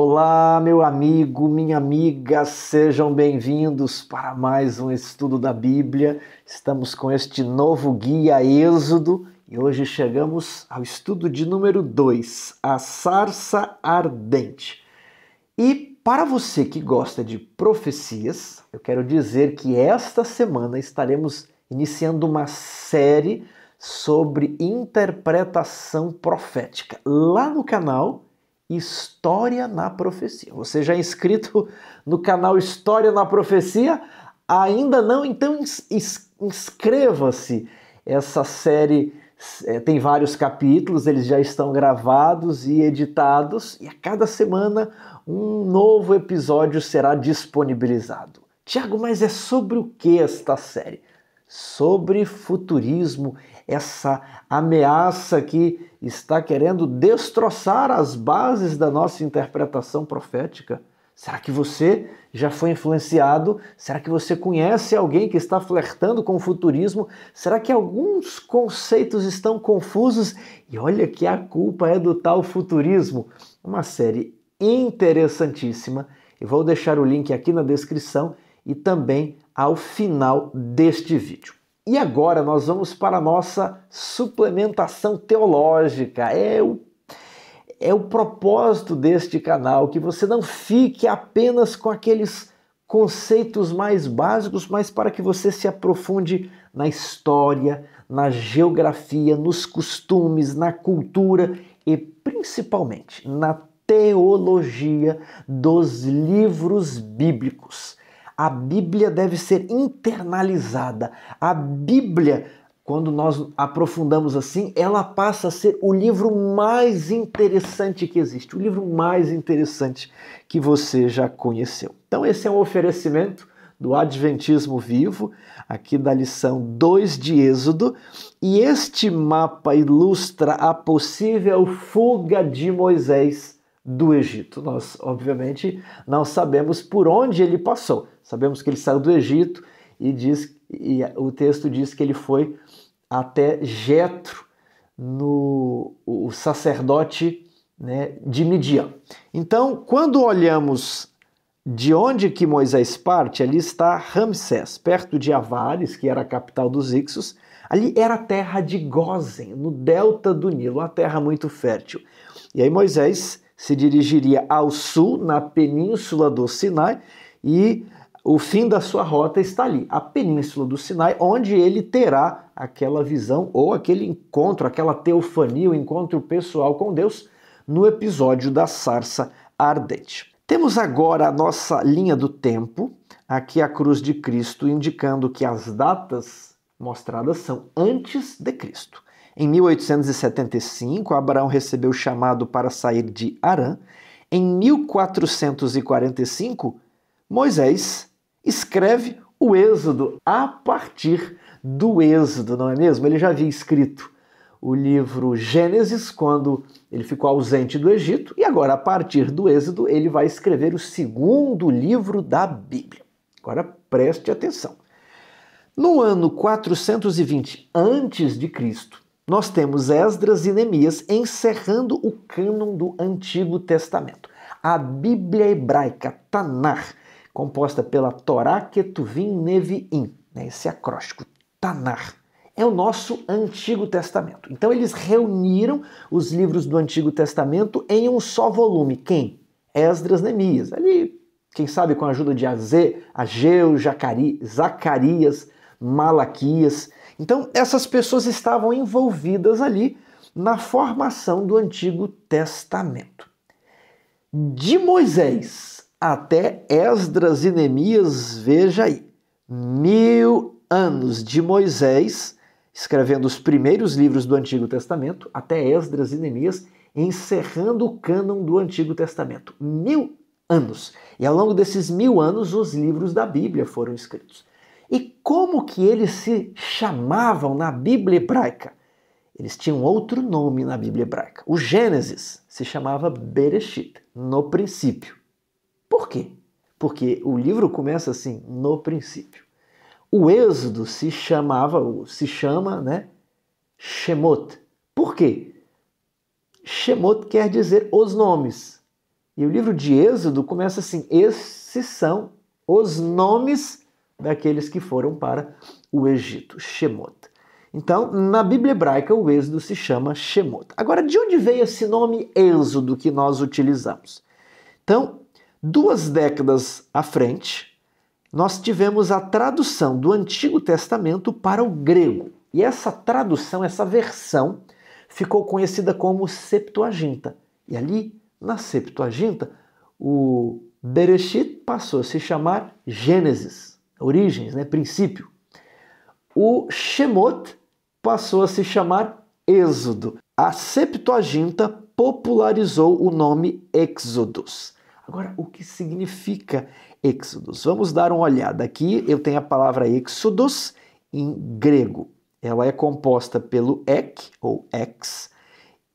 Olá, meu amigo, minha amiga, sejam bem-vindos para mais um estudo da Bíblia. Estamos com este novo guia Êxodo e hoje chegamos ao estudo de número 2, a sarça ardente. E para você que gosta de profecias, eu quero dizer que esta semana estaremos iniciando uma série sobre interpretação profética lá no canal História na Profecia. Você já é inscrito no canal História na Profecia? Ainda não? Então inscreva-se. Essa série tem vários capítulos, eles já estão gravados e editados, e a cada semana um novo episódio será disponibilizado. Tiago, mas é sobre o que esta série? Sobre futurismo, essa ameaça que está querendo destroçar as bases da nossa interpretação profética. Será que você já foi influenciado? Será que você conhece alguém que está flertando com o futurismo? Será que alguns conceitos estão confusos? E olha que a culpa é do tal futurismo. Uma série interessantíssima. Eu vou deixar o link aqui na descrição e também ao final deste vídeo. E agora nós vamos para a nossa suplementação teológica. É o propósito deste canal, que você não fique apenas com aqueles conceitos mais básicos, mas para que você se aprofunde na história, na geografia, nos costumes, na cultura e principalmente na teologia dos livros bíblicos. A Bíblia deve ser internalizada. A Bíblia, quando nós aprofundamos assim, ela passa a ser o livro mais interessante que existe, o livro mais interessante que você já conheceu. Então esse é um oferecimento do Adventismo Vivo, aqui da lição 2 de Êxodo, e este mapa ilustra a possível fuga de Moisés do Egito. Nós, obviamente, não sabemos por onde ele passou. Sabemos que ele saiu do Egito e o texto diz que ele foi até Jetro, o sacerdote, né, de Midian. Então, quando olhamos de onde que Moisés parte, ali está Ramsés, perto de Avares, que era a capital dos Ixos. Ali era a terra de Gósen, no delta do Nilo, uma terra muito fértil. E aí Moisés se dirigiria ao sul, na península do Sinai, e o fim da sua rota está ali, a península do Sinai, onde ele terá aquela visão ou aquele encontro, aquela teofania, o encontro pessoal com Deus, no episódio da sarça ardente. Temos agora a nossa linha do tempo, aqui a cruz de Cristo, indicando que as datas mostradas são antes de Cristo. Em 1875, Abraão recebeu o chamado para sair de Harã. Em 1445, Moisés escreve o Êxodo a partir do Êxodo, não é mesmo? Ele já havia escrito o livro Gênesis quando ele ficou ausente do Egito e agora, a partir do Êxodo, ele vai escrever o segundo livro da Bíblia. Agora preste atenção. No ano 420 a.C., nós temos Esdras e Neemias encerrando o cânon do Antigo Testamento. A Bíblia hebraica Tanar, composta pela Torá, Ketuvim, Neviim, esse acróstico, Tanar, é o nosso Antigo Testamento. Então eles reuniram os livros do Antigo Testamento em um só volume. Quem? Esdras, Neemias. Ali, quem sabe com a ajuda de Ageu, Zacarias, Malaquias. Então essas pessoas estavam envolvidas ali na formação do Antigo Testamento. De Moisés até Esdras e Neemias, veja aí, 1000 anos de Moisés, escrevendo os primeiros livros do Antigo Testamento, até Esdras e Neemias, encerrando o cânon do Antigo Testamento. 1000 anos. E ao longo desses 1000 anos, os livros da Bíblia foram escritos. E como que eles se chamavam na Bíblia hebraica? Eles tinham outro nome na Bíblia hebraica. O Gênesis se chamava Bereshit, no princípio. Por quê? Porque o livro começa assim, no princípio. O Êxodo se chama, né, Shemot. Por quê? Shemot quer dizer os nomes. E o livro de Êxodo começa assim: esses são os nomes daqueles que foram para o Egito, Shemot. Então, na Bíblia hebraica, o Êxodo se chama Shemot. Agora, de onde veio esse nome Êxodo que nós utilizamos? Então, 2 décadas à frente, nós tivemos a tradução do Antigo Testamento para o grego. E essa tradução, essa versão, ficou conhecida como Septuaginta. E ali, na Septuaginta, o Bereshit passou a se chamar Gênesis, origens, princípio. O Shemot passou a se chamar Êxodo. A Septuaginta popularizou o nome Exodus. Agora, o que significa Exodus? Vamos dar uma olhada aqui. Eu tenho a palavra Exodus em grego. Ela é composta pelo ek, ou ex,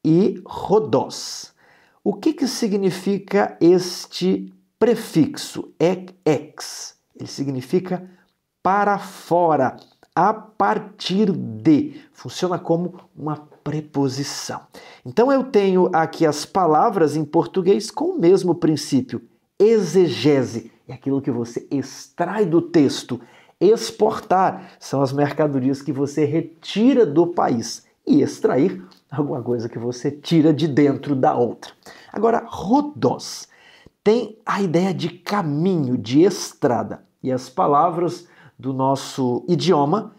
e rodós. O que significa este prefixo, ex? Ele significa para fora, a partir de. Funciona como uma preposição. Então eu tenho aqui as palavras em português com o mesmo princípio. Exegese é aquilo que você extrai do texto. Exportar são as mercadorias que você retira do país. E extrair, alguma coisa que você tira de dentro da outra. Agora, rodós tem a ideia de caminho, de estrada. E as palavras do nosso idioma,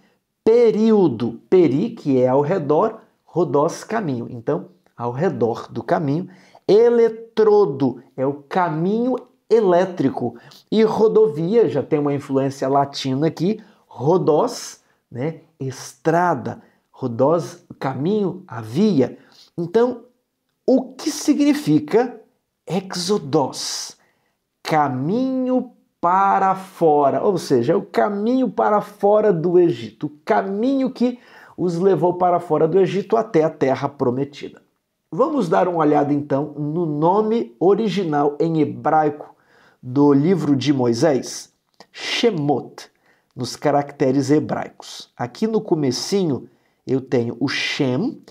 período, peri, que é ao redor, rodós, caminho. Então, ao redor do caminho, eletrodo é o caminho elétrico. E rodovia, já tem uma influência latina aqui, rodós, estrada, rodós, caminho, a via. Então, o que significa exodós? Caminho para fora, ou seja, é o caminho para fora do Egito, o caminho que os levou para fora do Egito até a Terra Prometida. Vamos dar uma olhada então no nome original em hebraico do livro de Moisés, Shemot, nos caracteres hebraicos. Aqui no comecinho eu tenho o Shem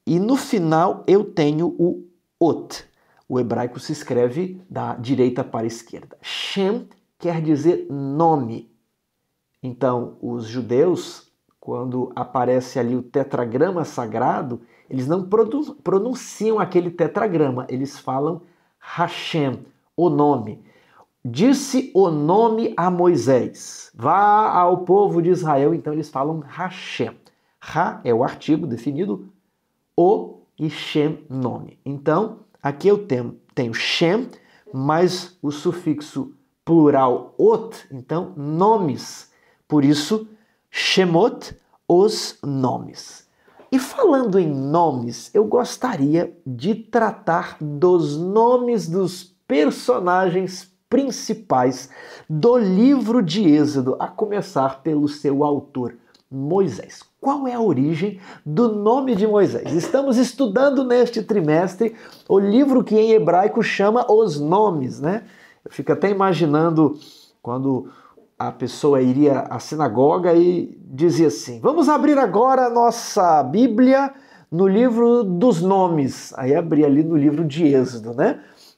e no final eu tenho o Ot. O hebraico se escreve da direita para a esquerda. Shem quer dizer nome. Então, os judeus, quando aparece ali o tetragrama sagrado, eles não pronunciam aquele tetragrama, eles falam Hashem, o nome. Disse o nome a Moisés, vá ao povo de Israel, então eles falam Hashem. Ra é o artigo definido, o e Shem, nome. Então, aqui eu tenho Shem, mais o sufixo plural ot, então nomes. Por isso, Shemot, os nomes. E falando em nomes, eu gostaria de tratar dos nomes dos personagens principais do livro de Êxodo, a começar pelo seu autor, Moisés. Qual é a origem do nome de Moisés? Estamos estudando neste trimestre o livro que em hebraico chama Os Nomes, Eu fico até imaginando quando a pessoa iria à sinagoga e dizia assim: vamos abrir agora a nossa Bíblia no livro dos nomes. Aí abria ali no livro de Êxodo,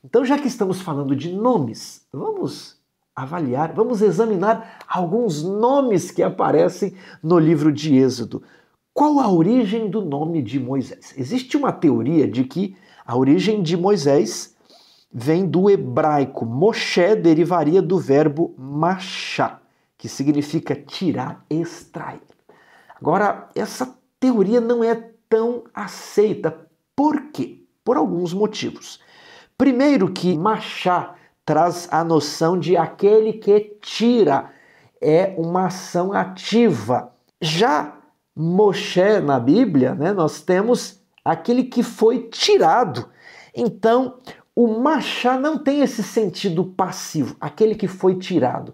Então, já que estamos falando de nomes, vamos avaliar, vamos examinar alguns nomes que aparecem no livro de Êxodo. Qual a origem do nome de Moisés? Existe uma teoria de que a origem de Moisés vem do hebraico. Moshe derivaria do verbo machá, que significa tirar, extrair. Agora, essa teoria não é tão aceita. Por quê? Por alguns motivos. Primeiro que machá traz a noção de aquele que tira, é uma ação ativa. Já Moshe na Bíblia, nós temos aquele que foi tirado. Então, o machá não tem esse sentido passivo, aquele que foi tirado.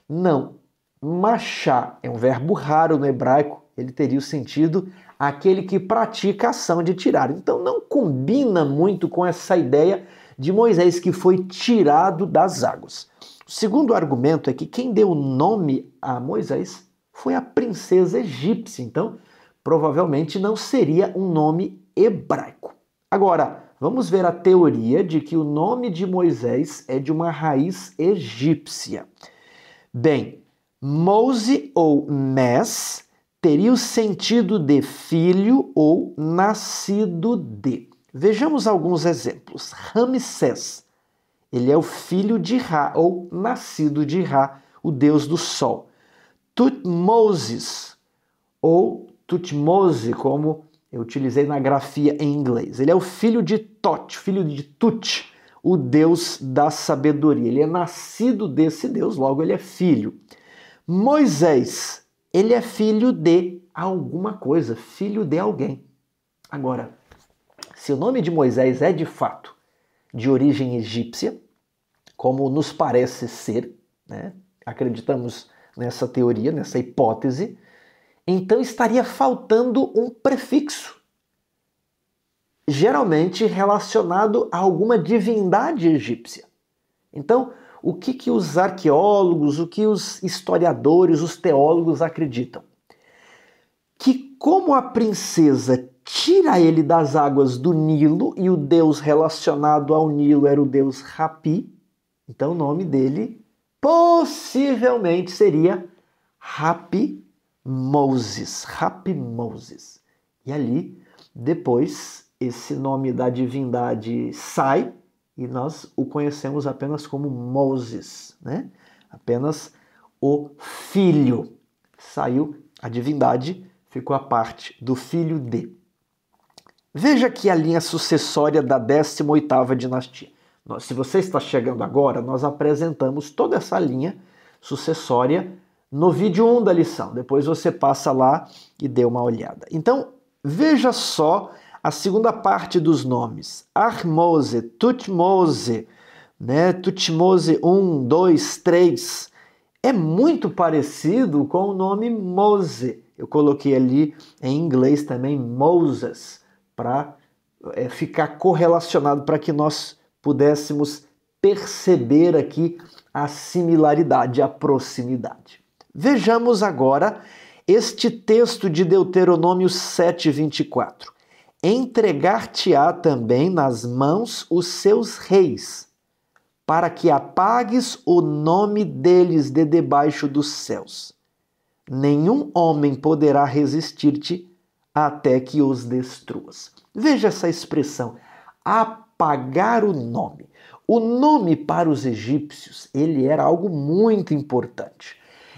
Não, machá é um verbo raro no hebraico, ele teria o sentido aquele que pratica a ação de tirar. Então não combina muito com essa ideia de Moisés que foi tirado das águas. O segundo argumento é que quem deu o nome a Moisés foi a princesa egípcia, então provavelmente não seria um nome hebraico. Agora, vamos ver a teoria de que o nome de Moisés é de uma raiz egípcia. Bem, Mose ou Mes teria o sentido de filho ou nascido de. Vejamos alguns exemplos. Ramsés, ele é o filho de Ra, ou nascido de Ra, o deus do sol. Tutmoses, ou Tutmose, como eu utilizei na grafia em inglês. Ele é o filho de Tot, filho de Tut, o deus da sabedoria. Ele é nascido desse deus, logo ele é filho. Moisés, ele é filho de alguma coisa, filho de alguém. Agora, se o nome de Moisés é de fato de origem egípcia, como nos parece ser, né? Acreditamos nessa teoria, nessa hipótese, então estaria faltando um prefixo, geralmente relacionado a alguma divindade egípcia. Então, o que os arqueólogos, o que os historiadores, os teólogos acreditam? Que como a princesa tira ele das águas do Nilo, e o deus relacionado ao Nilo era o deus Rapi, então o nome dele possivelmente seria Rapi-Moses. Rapi-Moses. E ali, depois, esse nome da divindade sai e nós o conhecemos apenas como Moses, né? Apenas o filho. Saiu a divindade, ficou a parte do filho de. Veja aqui a linha sucessória da 18ª dinastia. Se você está chegando agora, nós apresentamos toda essa linha sucessória no vídeo 1 da lição. Depois você passa lá e dê uma olhada. Então, veja só a segunda parte dos nomes. Ahmose, Tutmose, né? Tutmose 1, 2, 3. É muito parecido com o nome Mose. Eu coloquei ali em inglês também Moses, para ficar correlacionado, para que nós pudéssemos perceber aqui a similaridade, a proximidade. Vejamos agora este texto de Deuteronômio 7:24. Entregar-te-á também nas mãos os seus reis, para que apagues o nome deles de debaixo dos céus. Nenhum homem poderá resistir-te até que os destruas. Veja essa expressão, apagar o nome. O nome para os egípcios, ele era algo muito importante.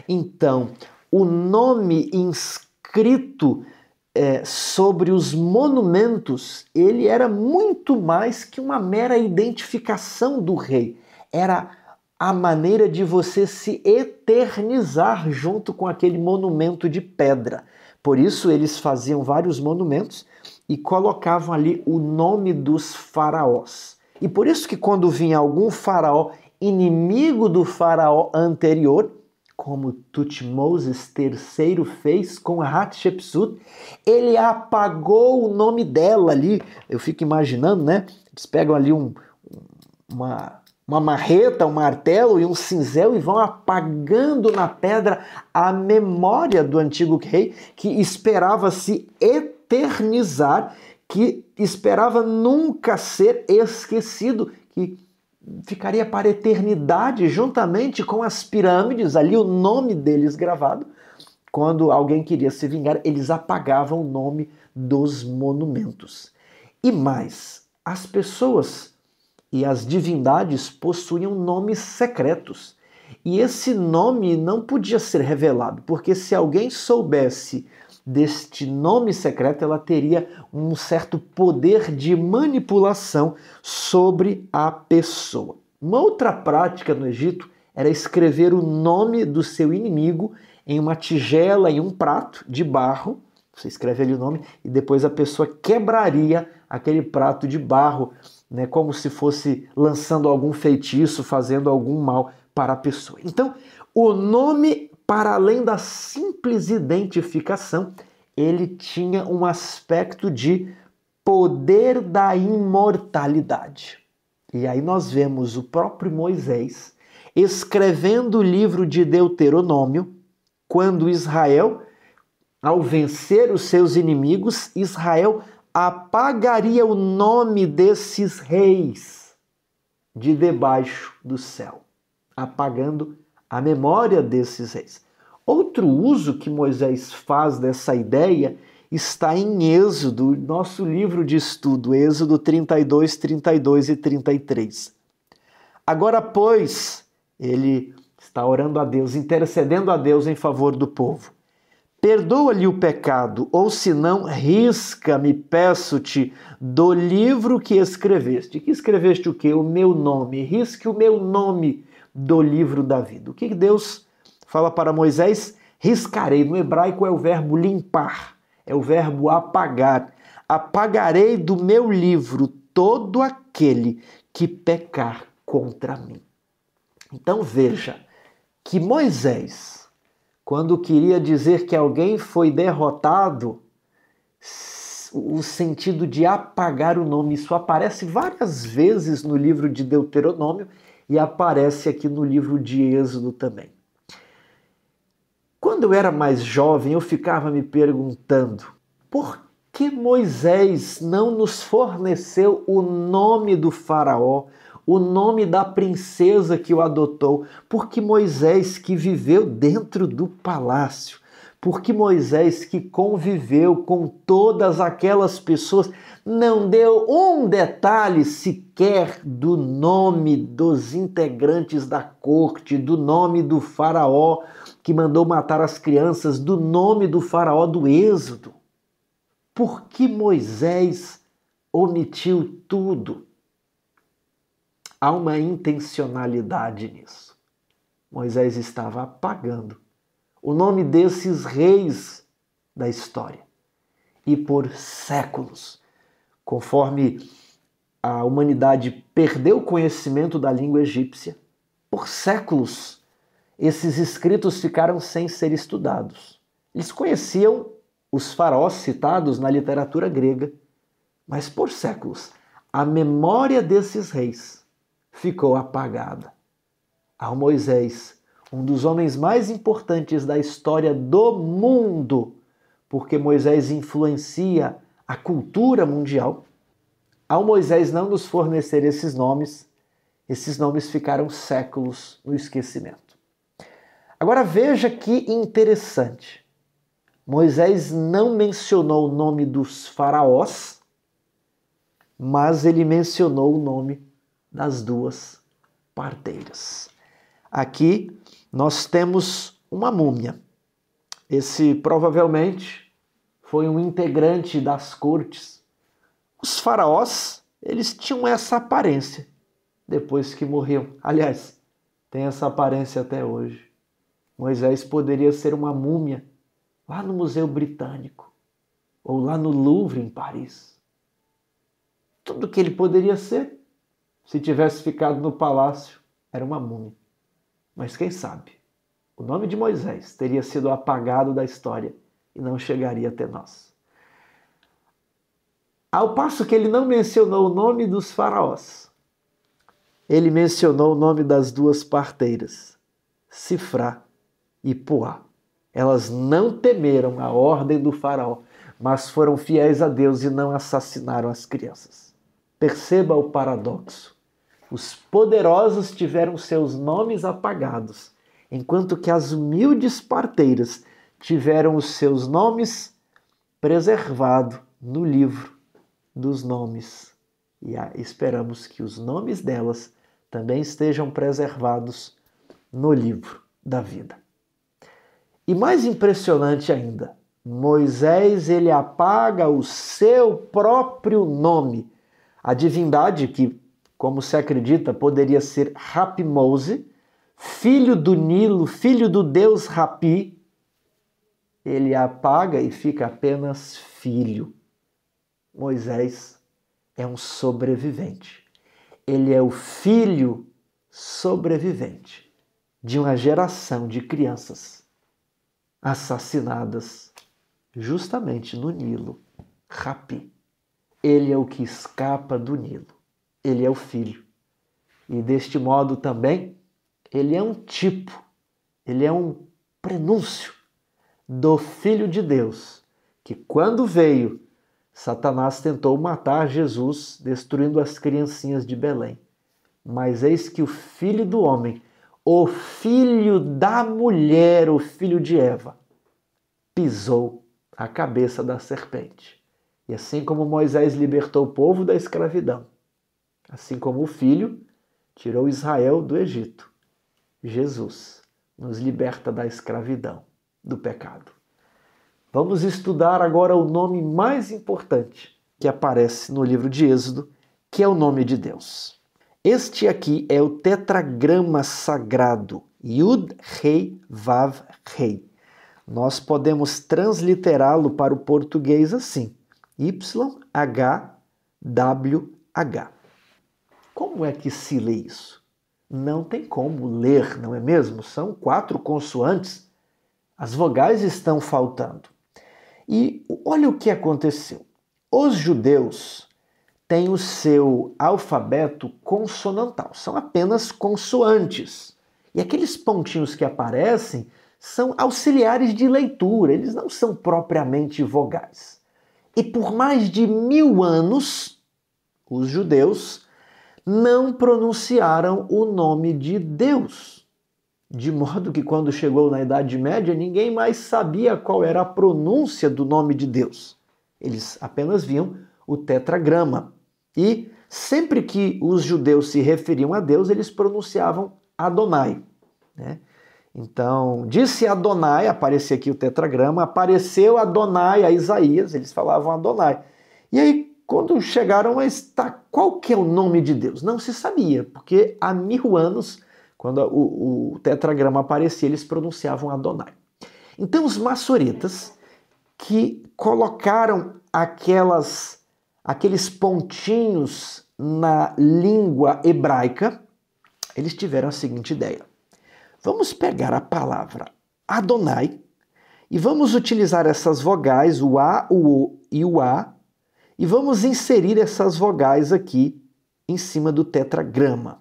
Então, o nome inscrito sobre os monumentos, ele era muito mais que uma mera identificação do rei. Era a maneira de você se eternizar junto com aquele monumento de pedra. Por isso, eles faziam vários monumentos e colocavam ali o nome dos faraós. E por isso que quando vinha algum faraó inimigo do faraó anterior, como Tutmoses III fez com Hatshepsut, ele apagou o nome dela ali. Eu fico imaginando, né? Eles pegam ali uma marreta, um martelo e um cinzel e vão apagando na pedra a memória do antigo rei, que esperava se eternizar, que esperava nunca ser esquecido, que ficaria para a eternidade juntamente com as pirâmides, ali o nome deles gravado. Quando alguém queria se vingar, eles apagavam o nome dos monumentos. E mais, as pessoas e as divindades possuíam nomes secretos. E esse nome não podia ser revelado, porque se alguém soubesse deste nome secreto, ela teria um certo poder de manipulação sobre a pessoa. Uma outra prática no Egito era escrever o nome do seu inimigo em uma tigela, em um prato de barro. Você escreve ali o nome e depois a pessoa quebraria aquele prato de barro, né, como se fosse lançando algum feitiço, fazendo algum mal para a pessoa. Então, o nome, para além da simples identificação, ele tinha um aspecto de poder da imortalidade. E aí nós vemos o próprio Moisés escrevendo o livro de Deuteronômio, quando Israel, ao vencer os seus inimigos, Israel apagaria o nome desses reis de debaixo do céu, apagando a memória desses reis. Outro uso que Moisés faz dessa ideia está em Êxodo, nosso livro de estudo, Êxodo 32, 32 e 33. Agora, pois, ele está orando a Deus, intercedendo a Deus em favor do povo. Perdoa-lhe o pecado, ou se não, risca-me, peço-te, do livro que escreveste. Que escreveste o quê? O meu nome. Risque o meu nome do livro da vida. O que Deus fala para Moisés? Riscarei. No hebraico é o verbo limpar, é o verbo apagar. Apagarei do meu livro todo aquele que pecar contra mim. Então veja que Moisés, quando queria dizer que alguém foi derrotado, o sentido de apagar o nome, isso aparece várias vezes no livro de Deuteronômio e aparece aqui no livro de Êxodo também. Quando eu era mais jovem, eu ficava me perguntando por que Moisés não nos forneceu o nome do faraó, o nome da princesa que o adotou? Porque Moisés, que viveu dentro do palácio, porque Moisés, que conviveu com todas aquelas pessoas, não deu um detalhe sequer do nome dos integrantes da corte, do nome do faraó que mandou matar as crianças, do nome do faraó do Êxodo? Por que Moisés omitiu tudo? Há uma intencionalidade nisso. Moisés estava apagando o nome desses reis da história. E por séculos, conforme a humanidade perdeu o conhecimento da língua egípcia, por séculos, esses escritos ficaram sem ser estudados. Eles conheciam os faraós citados na literatura grega, mas por séculos, a memória desses reis ficou apagada. Ao Moisés, um dos homens mais importantes da história do mundo, porque Moisés influencia a cultura mundial, ao Moisés não nos fornecer esses nomes ficaram séculos no esquecimento. Agora veja que interessante. Moisés não mencionou o nome dos faraós, mas ele mencionou o nome das duas parteiras. Aqui nós temos uma múmia. Esse provavelmente foi um integrante das cortes. Os faraós, eles tinham essa aparência depois que morriam. Aliás, tem essa aparência até hoje. Moisés poderia ser uma múmia lá no Museu Britânico ou lá no Louvre, em Paris. Tudo que ele poderia ser, se tivesse ficado no palácio, era uma múmia. Mas quem sabe, o nome de Moisés teria sido apagado da história e não chegaria até nós. Ao passo que ele não mencionou o nome dos faraós, ele mencionou o nome das duas parteiras, Sifrá e Puá. Elas não temeram a ordem do faraó, mas foram fiéis a Deus e não assassinaram as crianças. Perceba o paradoxo. Os poderosos tiveram seus nomes apagados, enquanto que as humildes parteiras tiveram os seus nomes preservados no livro dos nomes. E esperamos que os nomes delas também estejam preservados no livro da vida. E mais impressionante ainda, Moisés ele apaga o seu próprio nome. A divindade que, como se acredita, poderia ser Rapimose, filho do Nilo, filho do deus Rapi, ele apaga e fica apenas filho. Moisés é um sobrevivente. Ele é o filho sobrevivente de uma geração de crianças assassinadas justamente no Nilo, Rapi. Ele é o que escapa do Nilo. Ele é o filho. E deste modo também, ele é um tipo, ele é um prenúncio do Filho de Deus, que quando veio, Satanás tentou matar Jesus, destruindo as criancinhas de Belém. Mas eis que o Filho do Homem, o filho da mulher, o filho de Eva, pisou a cabeça da serpente. E assim como Moisés libertou o povo da escravidão, assim como o Filho tirou Israel do Egito, Jesus nos liberta da escravidão, do pecado. Vamos estudar agora o nome mais importante que aparece no livro de Êxodo, que é o nome de Deus. Este aqui é o tetragrama sagrado, Yud, Rei, Vav, Rei. Nós podemos transliterá-lo para o português assim, YHWH. Como é que se lê isso? Não tem como ler, não é mesmo? São 4 consoantes. As vogais estão faltando. E olha o que aconteceu. Os judeus têm o seu alfabeto consonantal, são apenas consoantes. E aqueles pontinhos que aparecem são auxiliares de leitura, eles não são propriamente vogais. E por mais de 1000 anos, os judeus não pronunciaram o nome de Deus. De modo que quando chegou na Idade Média, ninguém mais sabia qual era a pronúncia do nome de Deus. Eles apenas viam o tetragrama. E sempre que os judeus se referiam a Deus, eles pronunciavam Adonai, né? Então, disse Adonai, aparecia aqui o tetragrama, apareceu Adonai a Isaías, eles falavam Adonai. E aí, quando chegaram a qual que é o nome de Deus? Não se sabia, porque há 1000 anos, quando o tetragrama aparecia, eles pronunciavam Adonai. Então, os maçoretas que colocaram aqueles pontinhos na língua hebraica, eles tiveram a seguinte ideia. Vamos pegar a palavra Adonai e vamos utilizar essas vogais, o A, o O e o A, e vamos inserir essas vogais aqui em cima do tetragrama.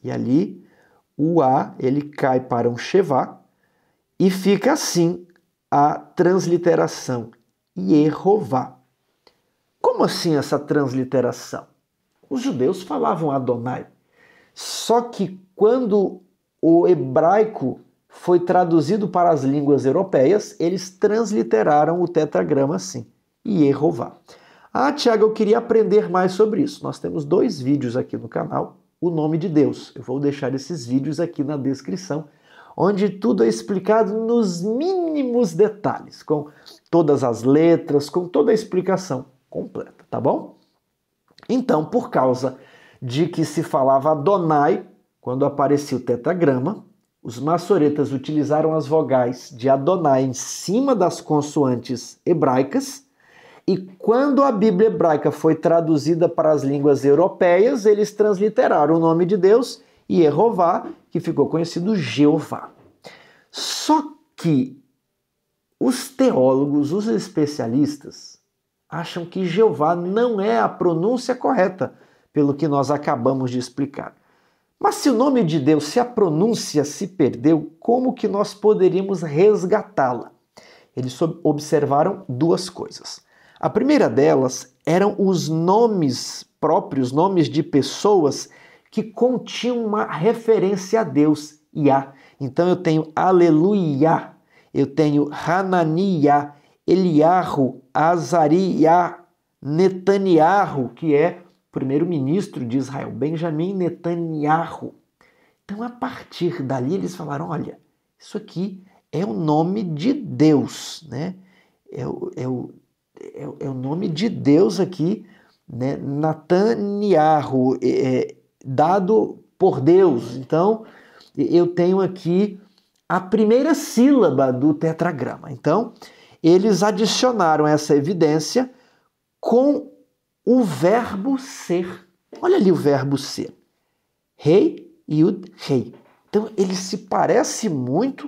E ali o A ele cai para um Shevá e fica assim a transliteração Yehová. Como assim essa transliteração? Os judeus falavam Adonai, só que quando o hebraico foi traduzido para as línguas europeias, eles transliteraram o tetragrama assim, Yehová. Ah, Tiago, eu queria aprender mais sobre isso. Nós temos 2 vídeos aqui no canal, o nome de Deus. Eu vou deixar esses vídeos aqui na descrição, onde tudo é explicado nos mínimos detalhes, com todas as letras, com toda a explicação completa, tá bom? Então, por causa de que se falava Adonai, quando aparecia o tetragrama, os maçoretas utilizaram as vogais de Adonai em cima das consoantes hebraicas, e quando a Bíblia hebraica foi traduzida para as línguas europeias, eles transliteraram o nome de Deus, Yehová, que ficou conhecido Jeová. Só que os teólogos, os especialistas, acham que Jeová não é a pronúncia correta, pelo que nós acabamos de explicar. Mas se o nome de Deus, se a pronúncia se perdeu, como que nós poderíamos resgatá-la? Eles observaram 2 coisas. A primeira delas eram os nomes próprios, nomes de pessoas que continham uma referência a Deus, Yah. Então eu tenho Aleluia, eu tenho Hananiah, Eliarro, Azariah, Netanyahu, que é primeiro-ministro de Israel, Benjamin Netanyahu. Então, a partir dali, eles falaram, olha, isso aqui é o nome de Deus, né? É o nome de Deus aqui, né? Netanyahu, dado por Deus. Então, eu tenho aqui a primeira sílaba do tetragrama. Então, eles adicionaram essa evidência com o verbo ser. Olha ali o verbo ser. Rei, Yud, Rei. Então, ele se parece muito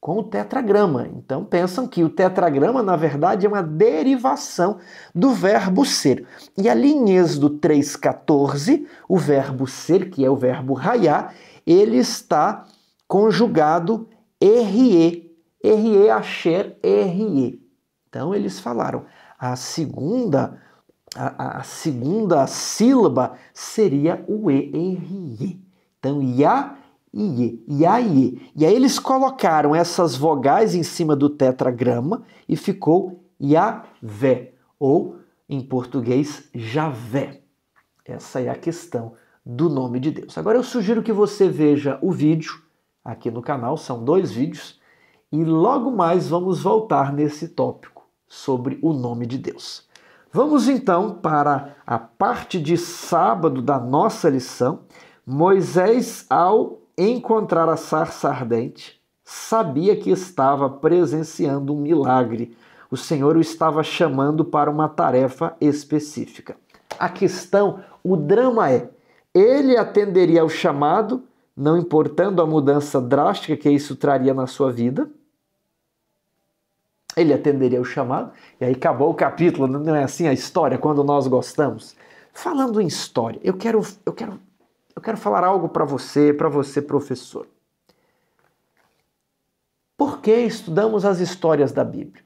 com o tetragrama. Então, pensam que o tetragrama, na verdade, é uma derivação do verbo ser. E ali em Êxodo 3,14, o verbo ser, que é o verbo raiá, ele está conjugado R-E. R-E, Asher, R-E. Então, eles falaram, a segunda a segunda sílaba seria o E-R-I. Então, Ia e E, Ia e E. E aí eles colocaram essas vogais em cima do tetragrama e ficou Yavé, ou em português, Javé. Essa é a questão do nome de Deus. Agora eu sugiro que você veja o vídeo aqui no canal, são 2 vídeos, e logo mais vamos voltar nesse tópico sobre o nome de Deus. Vamos então para a parte de sábado da nossa lição. Moisés, ao encontrar a sarça ardente, sabia que estava presenciando um milagre. O Senhor o estava chamando para uma tarefa específica. A questão, o drama é, ele atenderia ao chamado, não importando a mudança drástica que isso traria na sua vida. Ele atenderia ao chamado, e aí acabou o capítulo, não é assim a história, quando nós gostamos? Falando em história, eu quero falar algo para você, professor. Por que estudamos as histórias da Bíblia?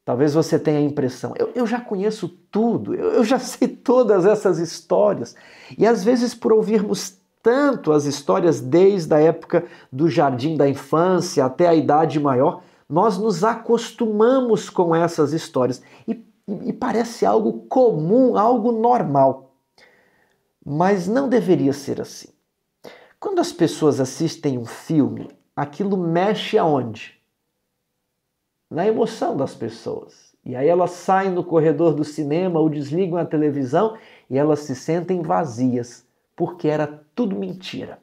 Talvez você tenha a impressão, eu já conheço tudo, eu já sei todas essas histórias. E às vezes por ouvirmos tanto as histórias desde a época do jardim da infância até a idade maior, nós nos acostumamos com essas histórias e parece algo comum, algo normal. Mas não deveria ser assim. Quando as pessoas assistem um filme, aquilo mexe aonde? Na emoção das pessoas. E aí elas saem no corredor do cinema ou desligam a televisão e elas se sentem vazias, porque era tudo mentira.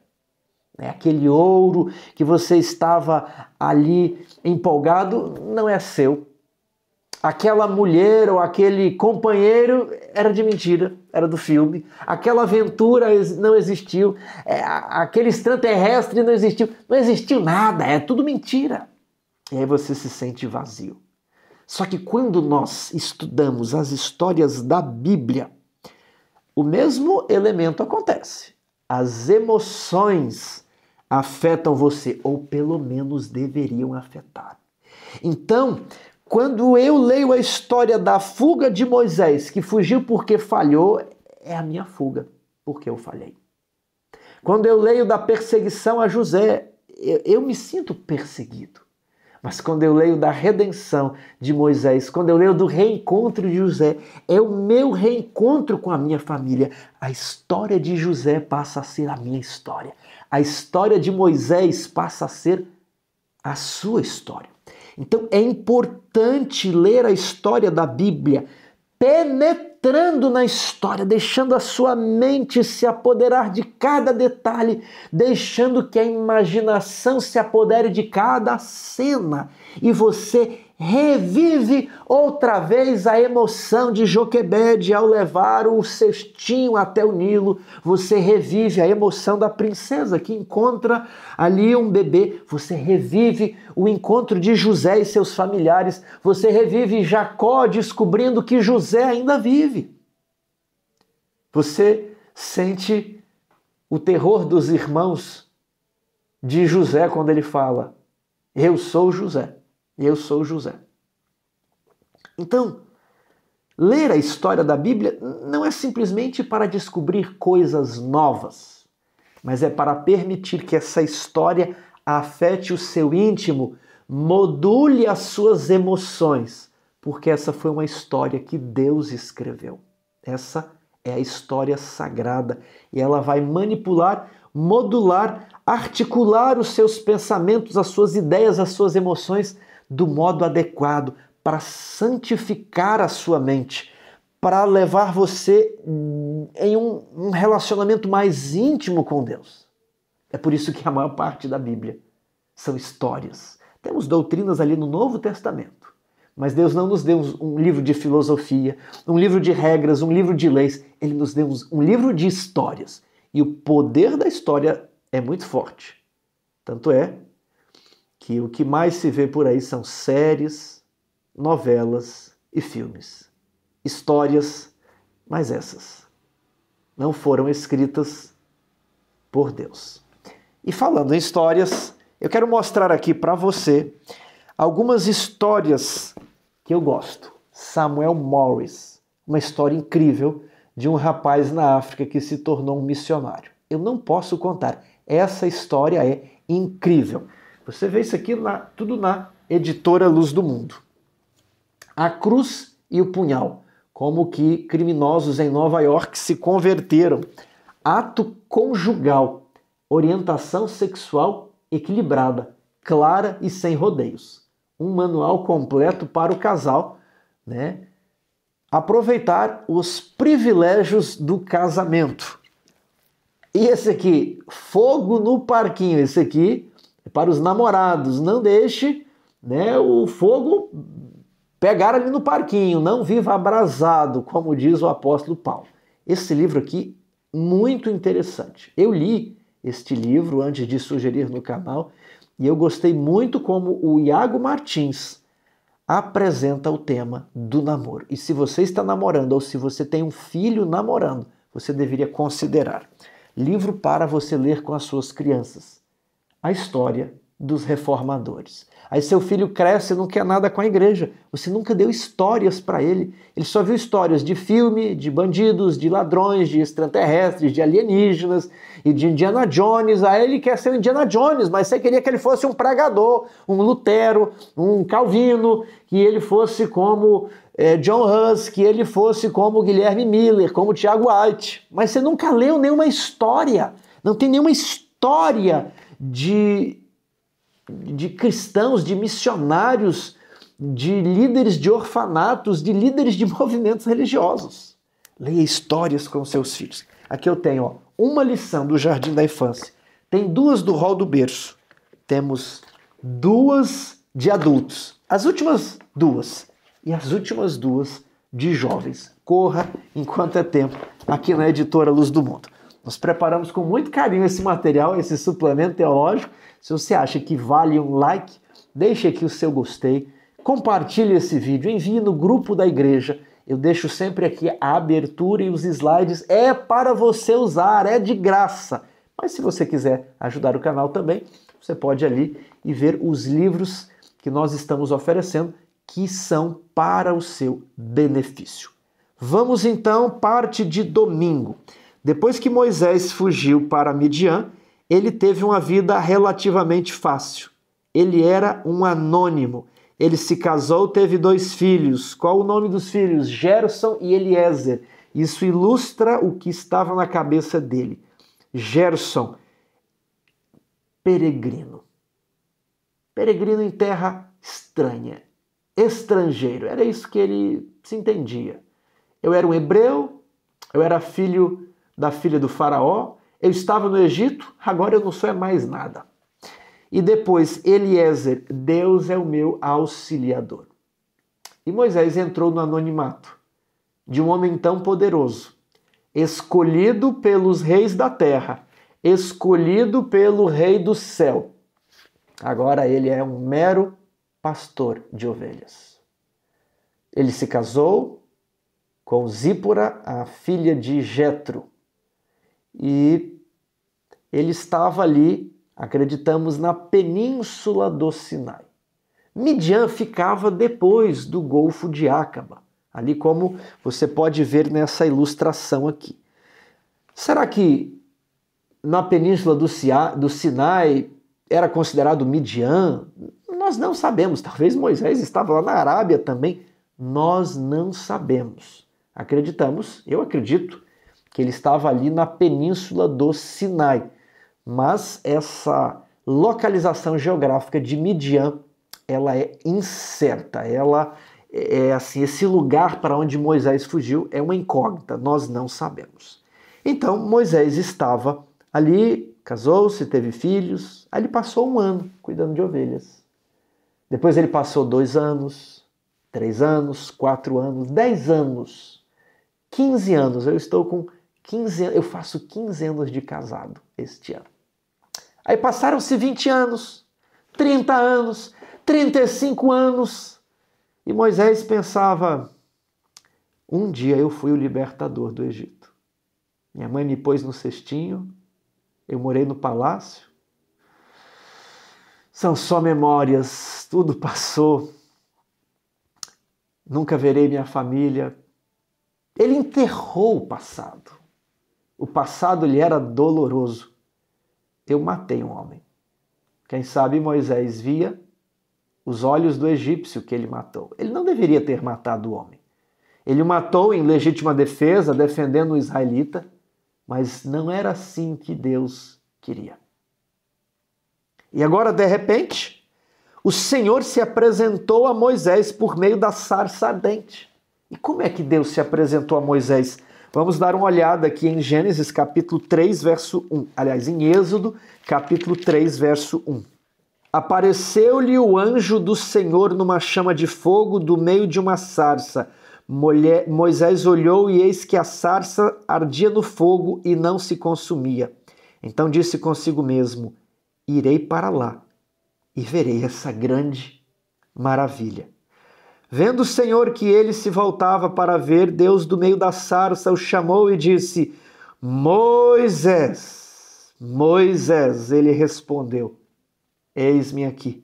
Aquele ouro que você estava ali empolgado não é seu. Aquela mulher ou aquele companheiro era de mentira, era do filme. Aquela aventura não existiu. Aquele extraterrestre não existiu. Não existiu nada, é tudo mentira. E aí você se sente vazio. Só que quando nós estudamos as histórias da Bíblia, o mesmo elemento acontece. As emoções afetam você, ou pelo menos deveriam afetar. Então, quando eu leio a história da fuga de Moisés, que fugiu porque falhou, é a minha fuga, porque eu falhei. Quando eu leio da perseguição a José, eu me sinto perseguido. Mas quando eu leio da redenção de Moisés, quando eu leio do reencontro de José, é o meu reencontro com a minha família. A história de José passa a ser a minha história. A história de Moisés passa a ser a sua história. Então é importante ler a história da Bíblia, penetrando na história, deixando a sua mente se apoderar de cada detalhe, deixando que a imaginação se apodere de cada cena. E você revive outra vez a emoção de Joquebede ao levar o cestinho até o Nilo. Você revive a emoção da princesa que encontra ali um bebê. Você revive o encontro de José e seus familiares. Você revive Jacó descobrindo que José ainda vive. Você sente o terror dos irmãos de José quando ele fala: eu sou José. Eu sou José. Então, ler a história da Bíblia não é simplesmente para descobrir coisas novas, mas é para permitir que essa história afete o seu íntimo, module as suas emoções, porque essa foi uma história que Deus escreveu. Essa é a história sagrada e ela vai manipular, modular, articular os seus pensamentos, as suas ideias, as suas emoções do modo adequado para santificar a sua mente, para levar você em um relacionamento mais íntimo com Deus. É por isso que a maior parte da Bíblia são histórias. Temos doutrinas ali no Novo Testamento, mas Deus não nos deu um livro de filosofia, um livro de regras, um livro de leis. Ele nos deu um livro de histórias. E o poder da história é muito forte. Tanto é que o que mais se vê por aí são séries, novelas e filmes. Histórias, mas essas não foram escritas por Deus. E falando em histórias, eu quero mostrar aqui para você algumas histórias que eu gosto. Samuel Morris, uma história incrível de um rapaz na África que se tornou um missionário. Eu não posso contar. Essa história é incrível. Você vê isso aqui tudo na editora Luz do Mundo. A cruz e o punhal. Como que criminosos em Nova York se converteram. Ato conjugal. Orientação sexual equilibrada, clara e sem rodeios. Um manual completo para o casal, né? Aproveitar os privilégios do casamento. E esse aqui, fogo no parquinho. Esse aqui é para os namorados. Não deixe, né, o fogo pegar ali no parquinho. Não viva abrasado, como diz o apóstolo Paulo. Esse livro aqui, muito interessante. Eu li este livro antes de sugerir no canal e eu gostei muito como o Iago Martins apresenta o tema do namoro. E se você está namorando ou se você tem um filho namorando, você deveria considerar. Livro para você ler com as suas crianças. A história dos reformadores. Aí seu filho cresce e não quer nada com a igreja. Você nunca deu histórias para ele. Ele só viu histórias de filme, de bandidos, de ladrões, de extraterrestres, de alienígenas e de Indiana Jones. Aí ele quer ser o Indiana Jones, mas você queria que ele fosse um pregador, um Lutero, um Calvino, que ele fosse como John Hus, que ele fosse como Guilherme Miller, como Tiago White. Mas você nunca leu nenhuma história. Não tem nenhuma história de cristãos, de missionários, de líderes de orfanatos, de líderes de movimentos religiosos. Leia histórias com seus filhos. Aqui eu tenho uma lição do Jardim da Infância. Tem 2 do Rol do Berço. Temos 2 de adultos. As últimas 2. E as últimas 2 de jovens. Corra enquanto é tempo aqui na editora Luz do Mundo. Nós preparamos com muito carinho esse material, esse suplemento teológico. Se você acha que vale um like, deixe aqui o seu gostei, compartilhe esse vídeo, envie no grupo da igreja. Eu deixo sempre aqui a abertura e os slides. É para você usar, é de graça. Mas se você quiser ajudar o canal também, você pode ali e ver os livros que nós estamos oferecendo, que são para o seu benefício. Vamos então, parte de domingo. Depois que Moisés fugiu para Midian, ele teve uma vida relativamente fácil. Ele era um anônimo. Ele se casou, teve 2 filhos. Qual o nome dos filhos? Gerson e Eliezer. Isso ilustra o que estava na cabeça dele. Gerson, peregrino. Peregrino em terra estranha. Estrangeiro. Era isso que ele se entendia. Eu era um hebreu, eu era filho da filha do faraó, eu estava no Egito, agora eu não sou mais nada. E depois, Eliezer, Deus é o meu auxiliador. E Moisés entrou no anonimato de um homem tão poderoso, escolhido pelos reis da terra, escolhido pelo rei do céu. Agora ele é um mero pastor de ovelhas. Ele se casou com Zípora, a filha de Jetro. E ele estava ali, acreditamos, na península do Sinai. Midian ficava depois do Golfo de Acaba, ali como você pode ver nessa ilustração aqui. Será que na península do Sinai era considerado Midian? Nós não sabemos. Talvez Moisés estava lá na Arábia também. Nós não sabemos. Acreditamos, eu acredito, que ele estava ali na península do Sinai. Mas essa localização geográfica de Midian, ela é incerta. Ela é assim, esse lugar para onde Moisés fugiu é uma incógnita, nós não sabemos. Então Moisés estava ali, casou-se, teve filhos, aí ele passou 1 ano cuidando de ovelhas. Depois ele passou 2 anos, 3 anos, 4 anos, 10 anos, 15 anos. Eu estou com 15 anos, eu faço 15 anos de casado este ano. Aí passaram-se 20 anos, 30 anos, 35 anos. E Moisés pensava, um dia eu fui o libertador do Egito. Minha mãe me pôs no cestinho, eu morei no palácio. São só memórias, tudo passou. Nunca verei minha família. Ele enterrou o passado. O passado lhe era doloroso. Eu matei um homem. Quem sabe Moisés via os olhos do egípcio que ele matou. Ele não deveria ter matado o homem. Ele o matou em legítima defesa, defendendo o israelita, mas não era assim que Deus queria. E agora, de repente, o Senhor se apresentou a Moisés por meio da sarça ardente. E como é que Deus se apresentou a Moisés? Vamos dar uma olhada aqui em Gênesis capítulo 3, verso 1. Aliás, em Êxodo capítulo 3, verso 1. Apareceu-lhe o anjo do Senhor numa chama de fogo do meio de uma sarça. Moisés olhou e eis que a sarça ardia no fogo e não se consumia. Então disse consigo mesmo: irei para lá e verei essa grande maravilha. Vendo o Senhor que ele se voltava para ver, Deus do meio da sarça o chamou e disse: Moisés, Moisés. Ele respondeu: eis-me aqui.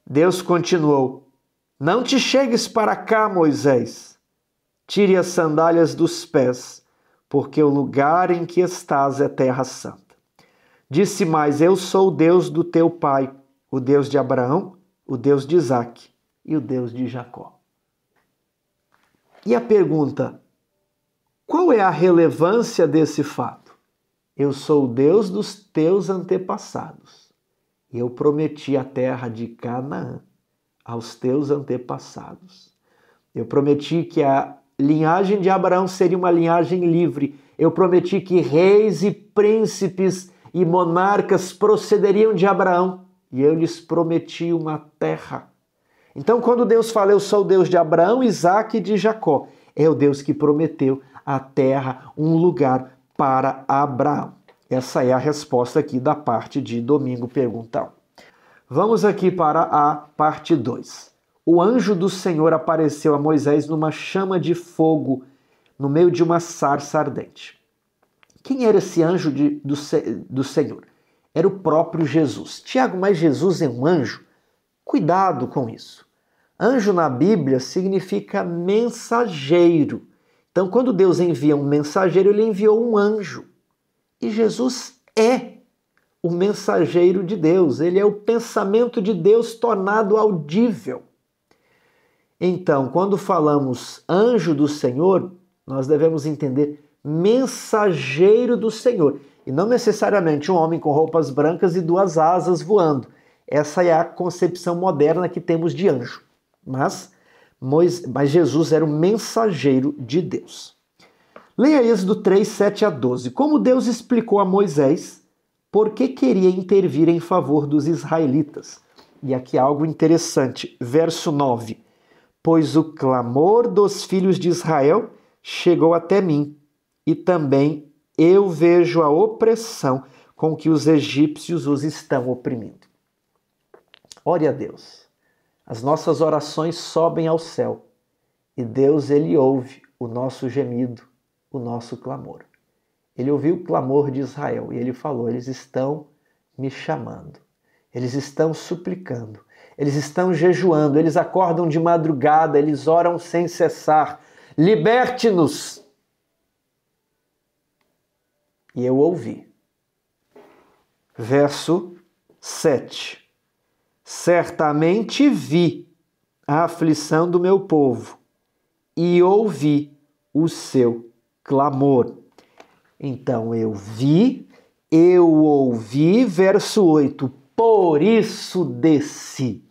Deus continuou: não te chegues para cá, Moisés. Tire as sandálias dos pés, porque o lugar em que estás é terra santa. Disse mais: eu sou o Deus do teu pai, o Deus de Abraão, o Deus de Isaque e o Deus de Jacó. E a pergunta: qual é a relevância desse fato? Eu sou o Deus dos teus antepassados. E eu prometi a terra de Canaã aos teus antepassados. Eu prometi que a linhagem de Abraão seria uma linhagem livre. Eu prometi que reis e príncipes e monarcas procederiam de Abraão. E eu lhes prometi uma terra. Então, quando Deus fala, eu sou o Deus de Abraão, Isaque e de Jacó, é o Deus que prometeu a terra, um lugar para Abraão. Essa é a resposta aqui da parte de Domingo Pergunta 1. Vamos aqui para a parte 2. O anjo do Senhor apareceu a Moisés numa chama de fogo no meio de uma sarça ardente. Quem era esse anjo do Senhor? Era o próprio Jesus. Tiago, mas Jesus é um anjo? Cuidado com isso. Anjo na Bíblia significa mensageiro. Então, quando Deus envia um mensageiro, ele enviou um anjo. E Jesus é o mensageiro de Deus. Ele é o pensamento de Deus tornado audível. Então, quando falamos anjo do Senhor, nós devemos entender mensageiro do Senhor. E não necessariamente um homem com roupas brancas e duas asas voando. Essa é a concepção moderna que temos de anjo. Mas Jesus era o mensageiro de Deus. Leia Êxodo 3, 7 a 12. Como Deus explicou a Moisés por que queria intervir em favor dos israelitas. E aqui algo interessante. Verso 9. Pois o clamor dos filhos de Israel chegou até mim, e também eu vejo a opressão com que os egípcios os estão oprimindo. Ore a Deus. As nossas orações sobem ao céu, e Deus, ele ouve o nosso gemido, o nosso clamor. Ele ouviu o clamor de Israel e ele falou: eles estão me chamando, eles estão suplicando, eles estão jejuando, eles acordam de madrugada, eles oram sem cessar. Liberte-nos! E eu ouvi. Verso 7. Certamente vi a aflição do meu povo e ouvi o seu clamor. Então eu vi, eu ouvi, verso 8, por isso desci.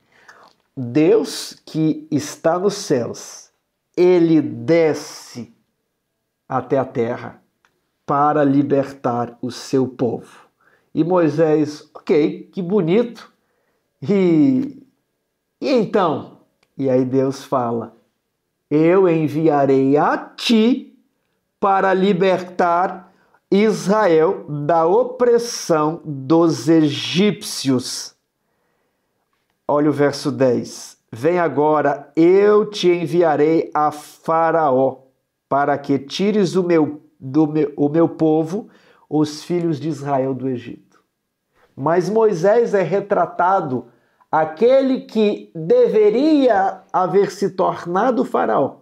Deus que está nos céus, ele desce até a terra para libertar o seu povo. E Moisés, ok, que bonito. E então? E aí Deus fala: eu enviarei a ti para libertar Israel da opressão dos egípcios. Olha o verso 10. Vem agora, eu te enviarei a Faraó, para que tires o meu povo, os filhos de Israel do Egito. Mas Moisés é retratado aquele que deveria haver se tornado Faraó.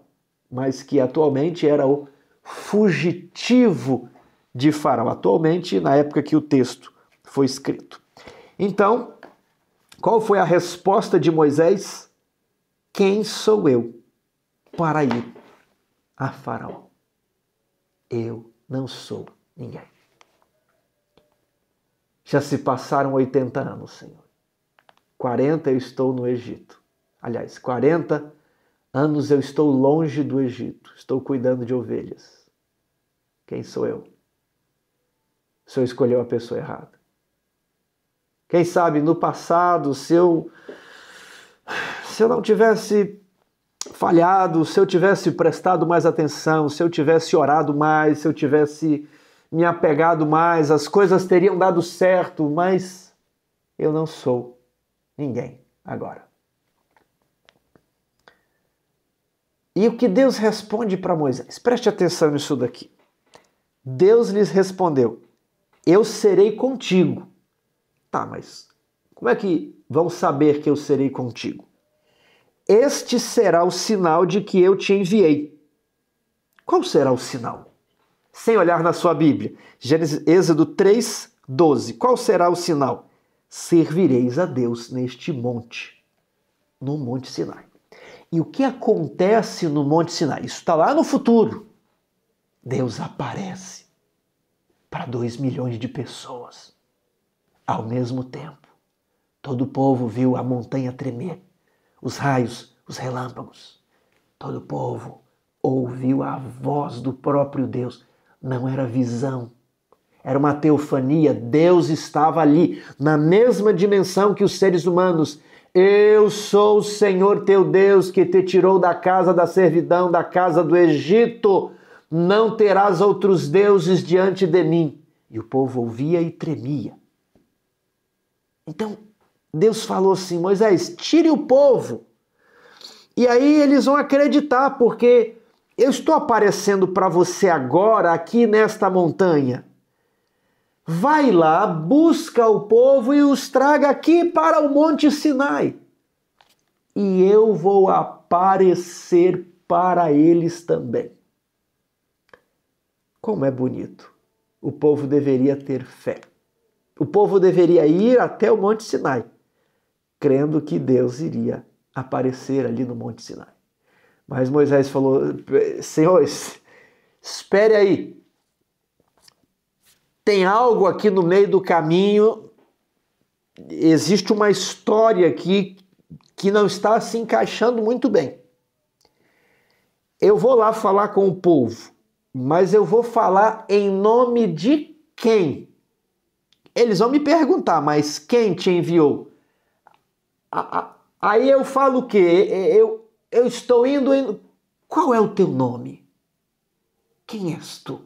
mas que atualmente era o fugitivo de Faraó. Atualmente, na época que o texto foi escrito. Então, qual foi a resposta de Moisés? Quem sou eu para ir a Faraó? Eu não sou ninguém. Já se passaram 80 anos, Senhor. 40 eu estou no Egito. Aliás, 40 anos eu estou longe do Egito. Estou cuidando de ovelhas. Quem sou eu? O Senhor escolheu a pessoa errada. Quem sabe no passado, se eu não tivesse falhado, se eu tivesse prestado mais atenção, se eu tivesse orado mais, se eu tivesse me apegado mais, as coisas teriam dado certo, mas eu não sou ninguém agora. E o que Deus responde para Moisés? Preste atenção nisso daqui. Deus lhes respondeu: eu serei contigo. Tá, mas como é que vão saber que eu serei contigo? Este será o sinal de que eu te enviei. Qual será o sinal? Sem olhar na sua Bíblia. Êxodo 3:12. Qual será o sinal? Servireis a Deus neste monte, no Monte Sinai. E o que acontece no Monte Sinai? Isso está lá no futuro. Deus aparece para 2 milhões de pessoas ao mesmo tempo. Todo o povo viu a montanha tremer, os raios, os relâmpagos. Todo o povo ouviu a voz do próprio Deus. Não era visão, era uma teofania. Deus estava ali, na mesma dimensão que os seres humanos. Eu sou o Senhor teu Deus, que te tirou da casa da servidão, da casa do Egito. Não terás outros deuses diante de mim. E o povo ouvia e tremia. Então, Deus falou assim: Moisés, tire o povo. E aí eles vão acreditar, porque eu estou aparecendo para você agora, aqui nesta montanha. Vai lá, busca o povo e os traga aqui para o Monte Sinai. E eu vou aparecer para eles também. Como é bonito. O povo deveria ter fé. O povo deveria ir até o Monte Sinai, crendo que Deus iria aparecer ali no Monte Sinai. Mas Moisés falou: senhores, espere aí. Tem algo aqui no meio do caminho, existe uma história aqui que não está se encaixando muito bem. Eu vou lá falar com o povo, mas eu vou falar em nome de quem? Eles vão me perguntar, mas quem te enviou? Aí eu falo o quê? Eu estou indo... Qual é o teu nome? Quem és tu?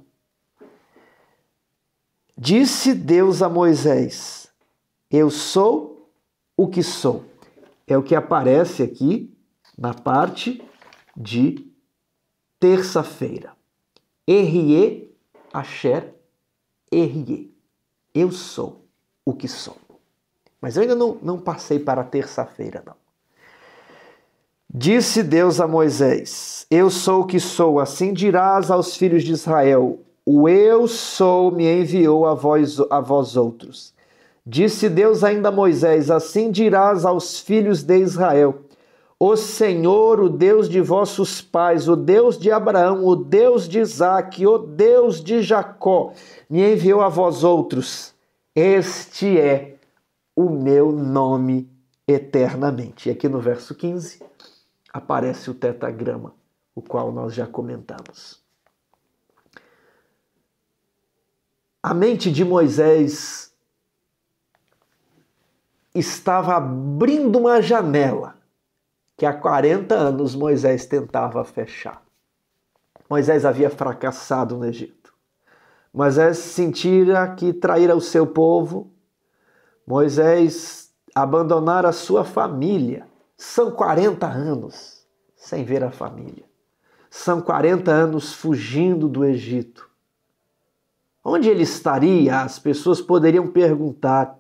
Disse Deus a Moisés: eu sou o que sou. É o que aparece aqui na parte de terça-feira. Errie, Asher, Errie. Eu sou o que sou. Mas eu ainda não passei para a terça-feira, não. Disse Deus a Moisés: eu sou o que sou, assim dirás aos filhos de Israel: o eu sou me enviou a vós outros. Disse Deus ainda a Moisés: assim dirás aos filhos de Israel: o Senhor, o Deus de vossos pais, o Deus de Abraão, o Deus de Isaque, o Deus de Jacó, me enviou a vós outros. Este é o meu nome eternamente. E aqui no verso 15 aparece o tetagrama, o qual nós já comentamos. A mente de Moisés estava abrindo uma janela que há 40 anos Moisés tentava fechar. Moisés havia fracassado no Egito. Moisés sentira que traíra o seu povo. Moisés abandonara a sua família. São 40 anos sem ver a família. São 40 anos fugindo do Egito. Onde ele estaria? As pessoas poderiam perguntar.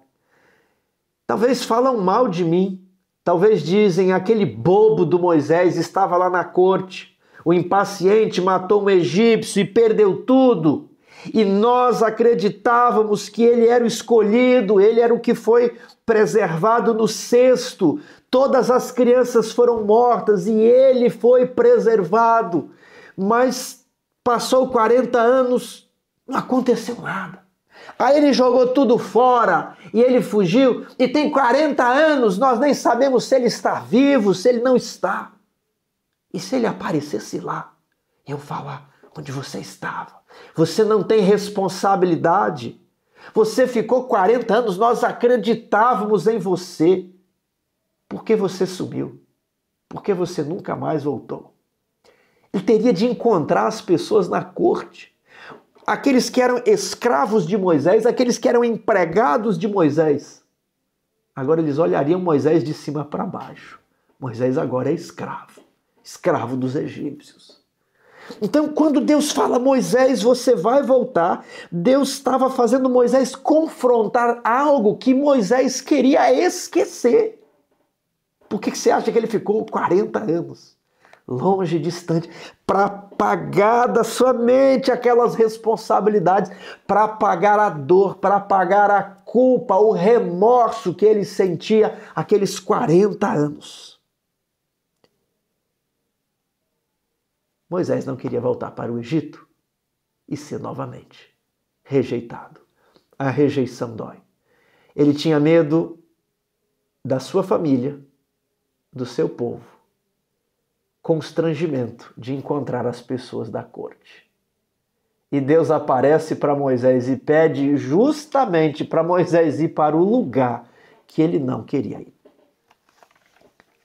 Talvez falam mal de mim. Talvez dizem: aquele bobo do Moisés estava lá na corte. O impaciente matou um egípcio e perdeu tudo. E nós acreditávamos que ele era o escolhido, ele era o que foi preservado no cesto. Todas as crianças foram mortas e ele foi preservado. Mas passou 40 anos, não aconteceu nada. Aí ele jogou tudo fora e ele fugiu. E tem 40 anos, nós nem sabemos se ele está vivo, se ele não está. E se ele aparecesse lá, eu falar onde você estava? Você não tem responsabilidade. Você ficou 40 anos, nós acreditávamos em você. Por que você sumiu? Por que você nunca mais voltou? Ele teria de encontrar as pessoas na corte. Aqueles que eram escravos de Moisés, aqueles que eram empregados de Moisés. Agora eles olhariam Moisés de cima para baixo. Moisés agora é escravo, escravo dos egípcios. Então, quando Deus fala, Moisés, você vai voltar, Deus estava fazendo Moisés confrontar algo que Moisés queria esquecer. Por que você acha que ele ficou 40 anos? Longe, distante, para apagar da sua mente aquelas responsabilidades, para apagar a dor, para apagar a culpa, o remorso que ele sentia aqueles 40 anos. Moisés não queria voltar para o Egito e ser novamente rejeitado. A rejeição dói. Ele tinha medo da sua família, do seu povo, constrangimento de encontrar as pessoas da corte. E Deus aparece para Moisés e pede justamente para Moisés ir para o lugar que ele não queria ir.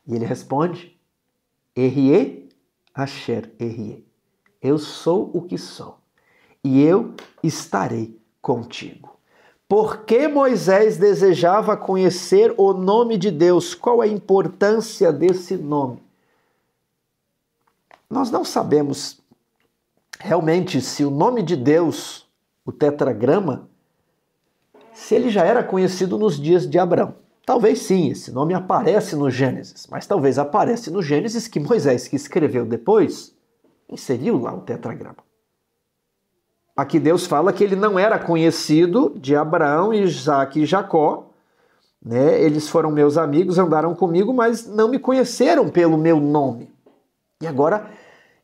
E ele responde, Erriê Asher Erriê. Eu sou o que sou, e eu estarei contigo. Porque Moisés desejava conhecer o nome de Deus? Qual a importância desse nome? Nós não sabemos realmente se o nome de Deus, o tetragrama, se ele já era conhecido nos dias de Abraão. Talvez sim, esse nome aparece no Gênesis, mas talvez aparece no Gênesis que Moisés, que escreveu depois, inseriu lá o tetragrama. Aqui Deus fala que ele não era conhecido de Abraão, Isaque e Jacó, né? Eles foram meus amigos, andaram comigo, mas não me conheceram pelo meu nome. E agora,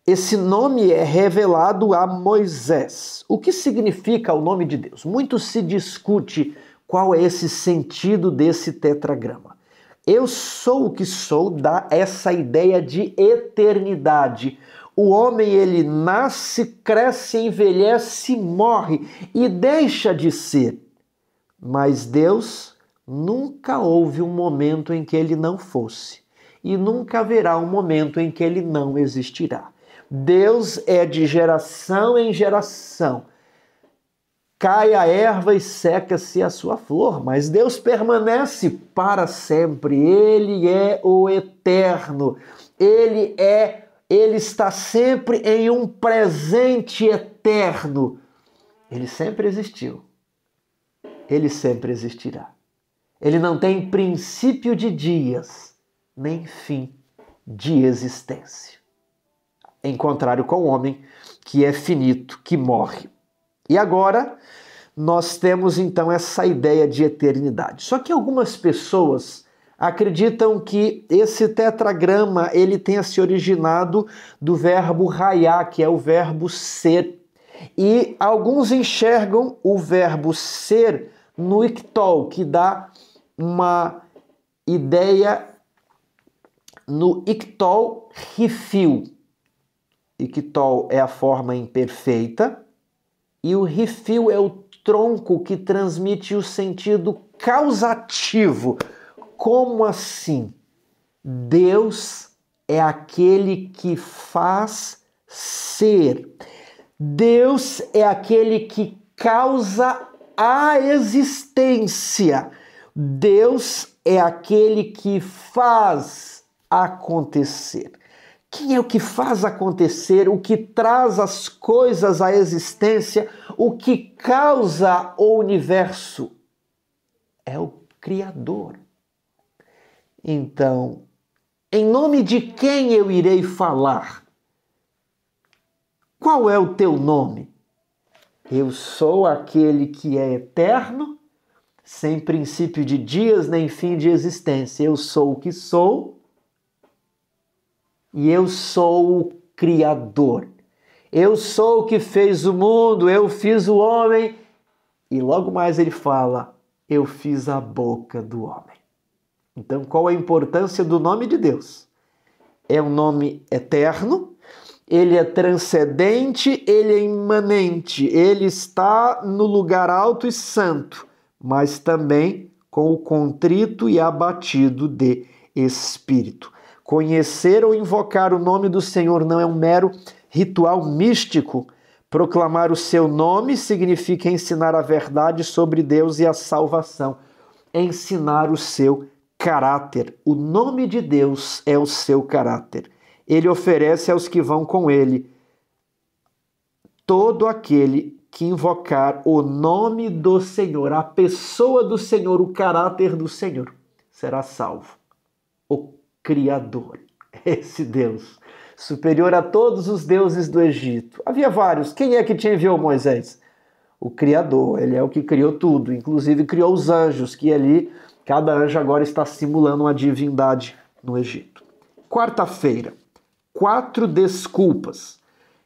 esse nome é revelado a Moisés. O que significa o nome de Deus? Muito se discute qual é esse sentido desse tetragrama. Eu sou o que sou dá essa ideia de eternidade. O homem, ele nasce, cresce, envelhece, morre e deixa de ser. Mas Deus, nunca houve um momento em que ele não fosse. E nunca haverá um momento em que ele não existirá. Deus é de geração em geração. Cai a erva e seca-se a sua flor, mas Deus permanece para sempre. Ele é o eterno. Ele está sempre em um presente eterno. Ele sempre existiu. Ele sempre existirá. Ele não tem princípio de dias, nem fim de existência. Em contrário com o homem, que é finito, que morre. E agora, nós temos então essa ideia de eternidade. Só que algumas pessoas acreditam que esse tetragrama ele tenha se originado do verbo raiá, que é o verbo ser. E alguns enxergam o verbo ser no ictol, que dá uma ideia no ictol rifil. Ictol é a forma imperfeita e o rifil é o tronco que transmite o sentido causativo. Como assim? Deus é aquele que faz ser. Deus é aquele que causa a existência. Deus é aquele que faz acontecer. Quem é o que faz acontecer, o que traz as coisas à existência, o que causa o universo? É o Criador. Então, em nome de quem eu irei falar? qual é o teu nome? Eu sou aquele que é eterno, sem princípio de dias nem fim de existência. Eu sou o que sou e eu sou o Criador. Eu sou o que fez o mundo, eu fiz o homem. E logo mais ele fala, eu fiz a boca do homem. Então, qual a importância do nome de Deus? É um nome eterno, ele é transcendente, ele é imanente, ele está no lugar alto e santo, mas também com o contrito e abatido de espírito. Conhecer ou invocar o nome do Senhor não é um mero ritual místico. Proclamar o seu nome significa ensinar a verdade sobre Deus e a salvação. Ensinar o seu caráter. O nome de Deus é o seu caráter. Ele oferece aos que vão com ele. Todo aquele que invocar o nome do Senhor, a pessoa do Senhor, o caráter do Senhor, será salvo. O Criador, esse Deus, superior a todos os deuses do Egito. Havia vários. Quem é que te enviou Moisés? O Criador. Ele é o que criou tudo, inclusive criou os anjos, que ali, cada anjo agora está simulando uma divindade no Egito. Quarta-feira, 4 desculpas.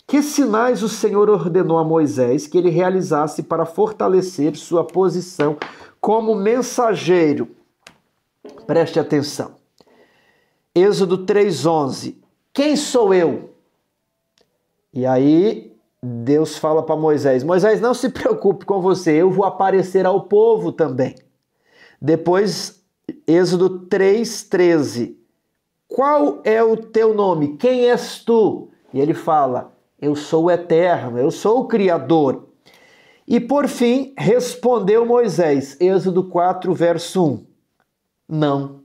Que sinais o Senhor ordenou a Moisés que ele realizasse para fortalecer sua posição como mensageiro? Preste atenção. Êxodo 3:11. Quem sou eu? E aí Deus fala para Moisés, Moisés, não se preocupe com você, eu vou aparecer ao povo também. Depois, Êxodo 3:13. Qual é o teu nome? Quem és tu? E ele fala, eu sou o eterno, eu sou o Criador. E por fim, respondeu Moisés, Êxodo 4, verso 1. Não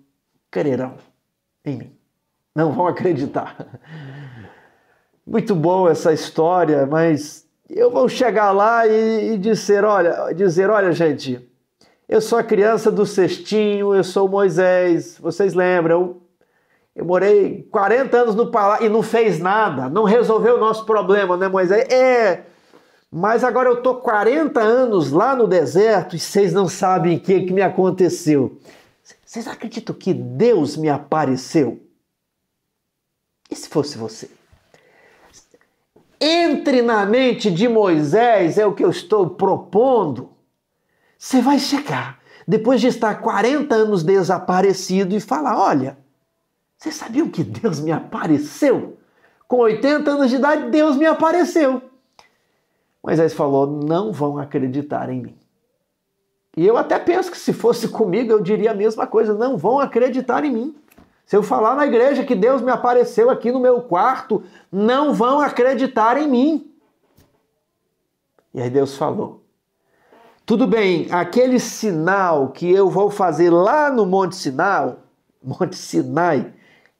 crerão em mim. Não vão acreditar. Muito boa essa história, mas eu vou chegar lá e dizer, olha, gente, eu sou a criança do cestinho, eu sou Moisés, vocês lembram? Eu morei 40 anos no palácio e não fez nada, não resolveu o nosso problema, né, Moisés? Mas agora eu tô 40 anos lá no deserto e vocês não sabem o que me aconteceu. Vocês acreditam que Deus me apareceu? E se fosse você? Entre na mente de Moisés, é o que eu estou propondo. Você vai chegar, depois de estar 40 anos desaparecido e falar, olha, vocês sabiam que Deus me apareceu? Com 80 anos de idade, Deus me apareceu. Moisés falou, não vão acreditar em mim. E eu até penso que se fosse comigo, eu diria a mesma coisa, não vão acreditar em mim. Se eu falar na igreja que Deus me apareceu aqui no meu quarto, não vão acreditar em mim. E aí Deus falou, tudo bem, aquele sinal que eu vou fazer lá no Monte Sinai,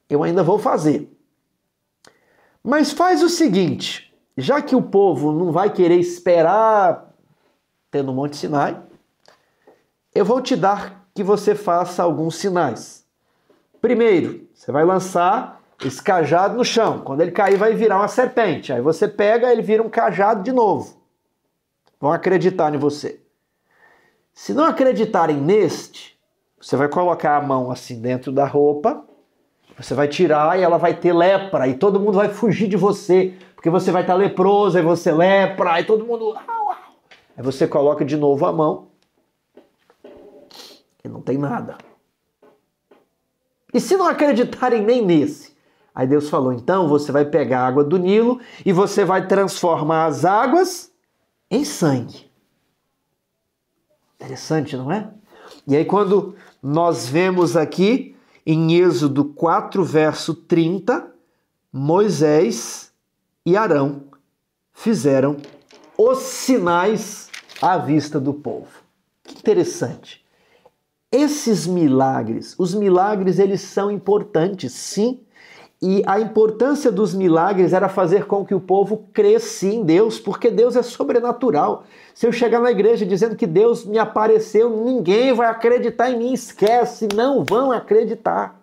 eu ainda vou fazer. Mas faz o seguinte, já que o povo não vai querer esperar ter no Monte Sinai, eu vou te dar que você faça alguns sinais. Primeiro, você vai lançar esse cajado no chão. Quando ele cair, vai virar uma serpente. Aí você pega, ele vira um cajado de novo. Vão acreditar em você. Se não acreditarem neste, você vai colocar a mão assim dentro da roupa, você vai tirar e ela vai ter lepra, e todo mundo vai fugir de você, porque você vai estar leproso, aí você lepra, aí todo mundo... Aí você coloca de novo a mão, e não tem nada. E se não acreditarem nem nesse? Aí Deus falou, então você vai pegar a água do Nilo e você vai transformar as águas em sangue. Interessante, não é? E aí quando nós vemos aqui em Êxodo 4, verso 30, Moisés e Arão fizeram os sinais à vista do povo. Que interessante. Esses milagres, os milagres eles são importantes, sim, e a importância dos milagres era fazer com que o povo cresça em Deus, porque Deus é sobrenatural. Se eu chegar na igreja dizendo que Deus me apareceu, ninguém vai acreditar em mim, esquece, não vão acreditar.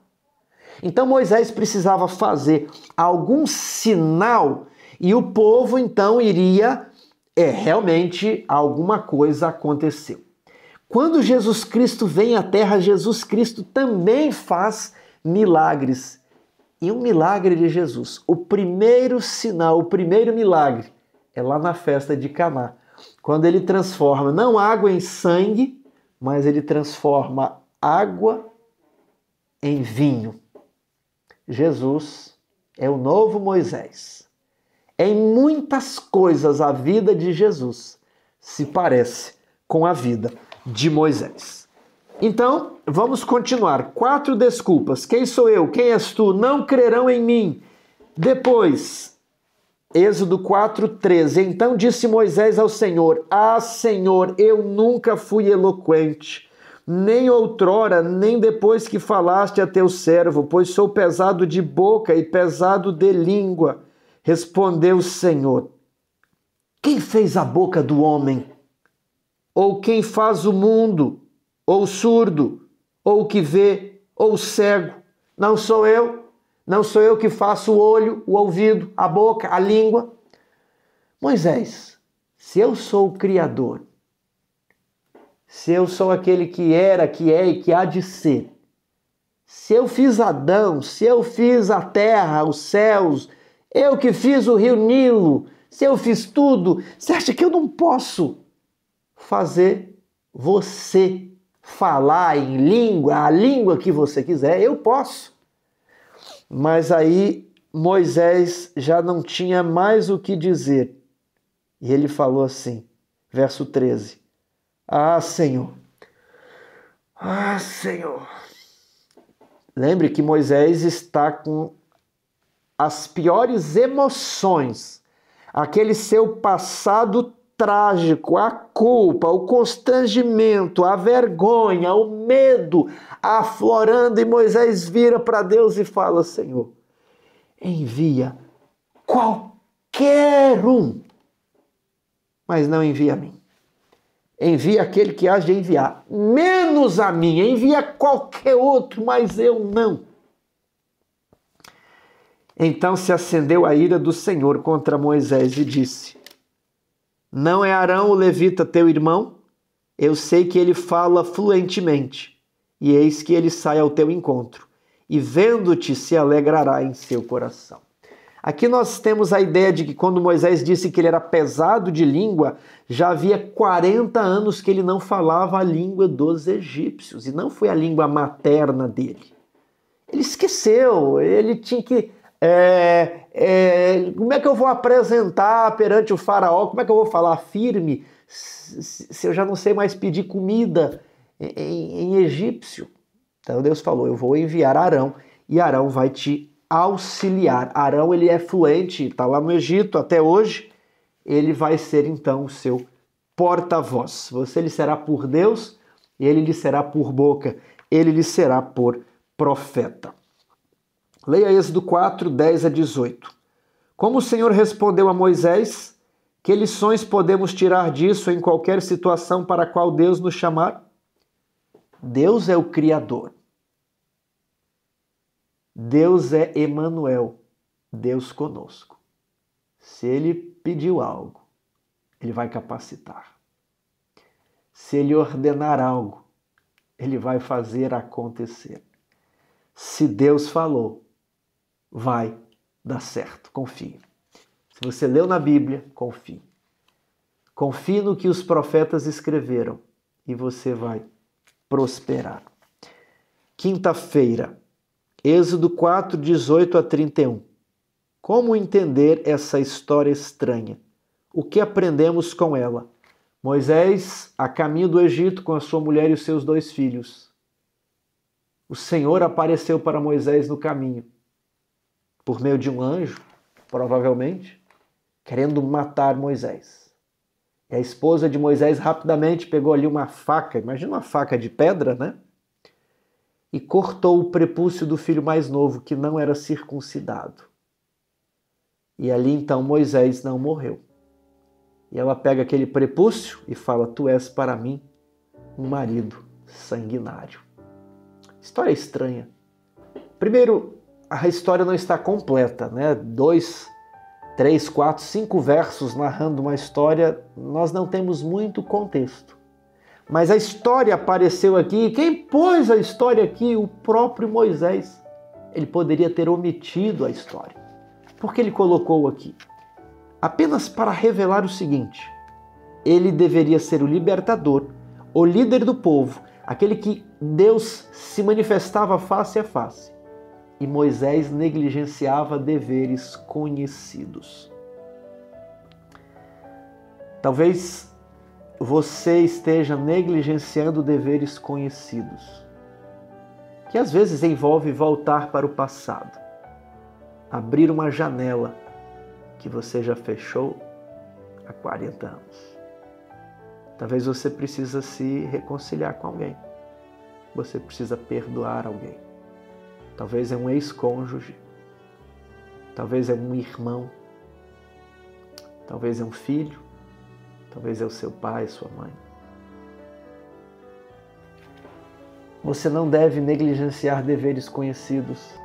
Então Moisés precisava fazer algum sinal E o povo então iria, realmente alguma coisa aconteceu. Quando Jesus Cristo vem à Terra, Jesus Cristo também faz milagres. E um milagre de Jesus, o primeiro sinal, o primeiro milagre, é lá na festa de Caná, quando ele transforma não água em sangue, mas ele transforma água em vinho. Jesus é o novo Moisés. Em muitas coisas a vida de Jesus se parece com a vida de Moisés. Então, vamos continuar. 4 desculpas. Quem sou eu? Quem és tu? Não crerão em mim. Depois, Êxodo 4:13. Então disse Moisés ao Senhor: Ah, Senhor, eu nunca fui eloquente, nem outrora, nem depois que falaste a teu servo, pois sou pesado de boca e pesado de língua. Respondeu o Senhor: Quem fez a boca do homem? Ou quem faz o mundo? Ou surdo? Ou que vê? Ou cego? Não sou eu? Não sou eu que faço o olho, o ouvido, a boca, a língua? Moisés, se eu sou o Criador, se eu sou aquele que era, que é e que há de ser, se eu fiz Adão, se eu fiz a terra, os céus, eu que fiz o rio Nilo, se eu fiz tudo, você acha que eu não posso fazer você falar em língua, a língua que você quiser? Eu posso. Mas aí Moisés já não tinha mais o que dizer. E ele falou assim, verso 13: Ah, Senhor, ah, Senhor. Lembre que Moisés está com as piores emoções, aquele seu passado trágico, a culpa, o constrangimento, a vergonha, o medo aflorando, e Moisés vira para Deus e fala: Senhor, envia qualquer um, mas não envia a mim. Envia aquele que há de enviar, menos a mim. Envia qualquer outro, mas eu não. Então se acendeu a ira do Senhor contra Moisés e disse: Não é Arão o levita teu irmão? Eu sei que ele fala fluentemente, e eis que ele sai ao teu encontro, e vendo-te se alegrará em seu coração. Aqui nós temos a ideia de que quando Moisés disse que ele era pesado de língua, já havia 40 anos que ele não falava a língua dos egípcios, e não foi a língua materna dele. Ele esqueceu, ele tinha que... como é que eu vou apresentar perante o faraó? Como é que eu vou falar firme se eu já não sei mais pedir comida em egípcio? Então Deus falou: eu vou enviar Arão e Arão vai te auxiliar. Arão, ele é fluente, está lá no Egito até hoje. Ele vai ser então o seu porta-voz. Você lhe será por Deus e ele lhe será por boca. Ele lhe será por profeta. Leia Êxodo 4, 10 a 18. Como o Senhor respondeu a Moisés, que lições podemos tirar disso em qualquer situação para a qual Deus nos chamar? Deus é o Criador. Deus é Emanuel, Deus conosco. Se ele pediu algo, ele vai capacitar. Se ele ordenar algo, ele vai fazer acontecer. Se Deus falou, vai dar certo, confie. Se você leu na Bíblia, confie. Confie no que os profetas escreveram e você vai prosperar. Quinta-feira, Êxodo 4, 18 a 31. Como entender essa história estranha? O que aprendemos com ela? Moisés, a caminho do Egito com a sua mulher e os seus 2 filhos. O Senhor apareceu para Moisés no caminho, por meio de um anjo, provavelmente, querendo matar Moisés. E a esposa de Moisés rapidamente pegou ali uma faca, imagina uma faca de pedra, né? E cortou o prepúcio do filho mais novo, que não era circuncidado. E ali então Moisés não morreu. E ela pega aquele prepúcio e fala: Tu és para mim um marido sanguinário. História estranha. Primeiro, a história não está completa, né? 2 3, 4, 5 versos narrando uma história, nós não temos muito contexto. Mas a história apareceu aqui. Quem pôs a história aqui? O próprio Moisés. Ele poderia ter omitido a história. Por que ele colocou aqui? Apenas para revelar o seguinte: ele deveria ser o libertador, o líder do povo, aquele que Deus se manifestava face a face. E Moisés negligenciava deveres conhecidos. Talvez você esteja negligenciando deveres conhecidos, que às vezes envolve voltar para o passado, abrir uma janela que você já fechou há 40 anos. Talvez você precisa se reconciliar com alguém. Você precisa perdoar alguém. Talvez é um ex-cônjuge. Talvez é um irmão. Talvez é um filho. Talvez é o seu pai, sua mãe. Você não deve negligenciar deveres conhecidos,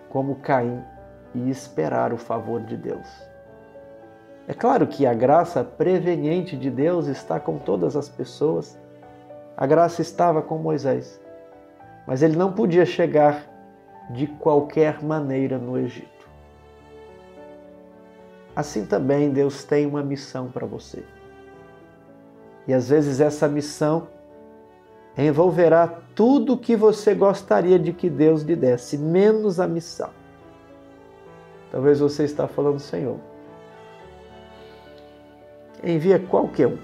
como Caim, e esperar o favor de Deus. É claro que a graça preveniente de Deus está com todas as pessoas. A graça estava com Moisés, mas ele não podia chegar de qualquer maneira no Egito. Assim também Deus tem uma missão para você. E às vezes essa missão envolverá tudo o que você gostaria de que Deus lhe desse, menos a missão. Talvez você está falando: Senhor, envia qualquer um,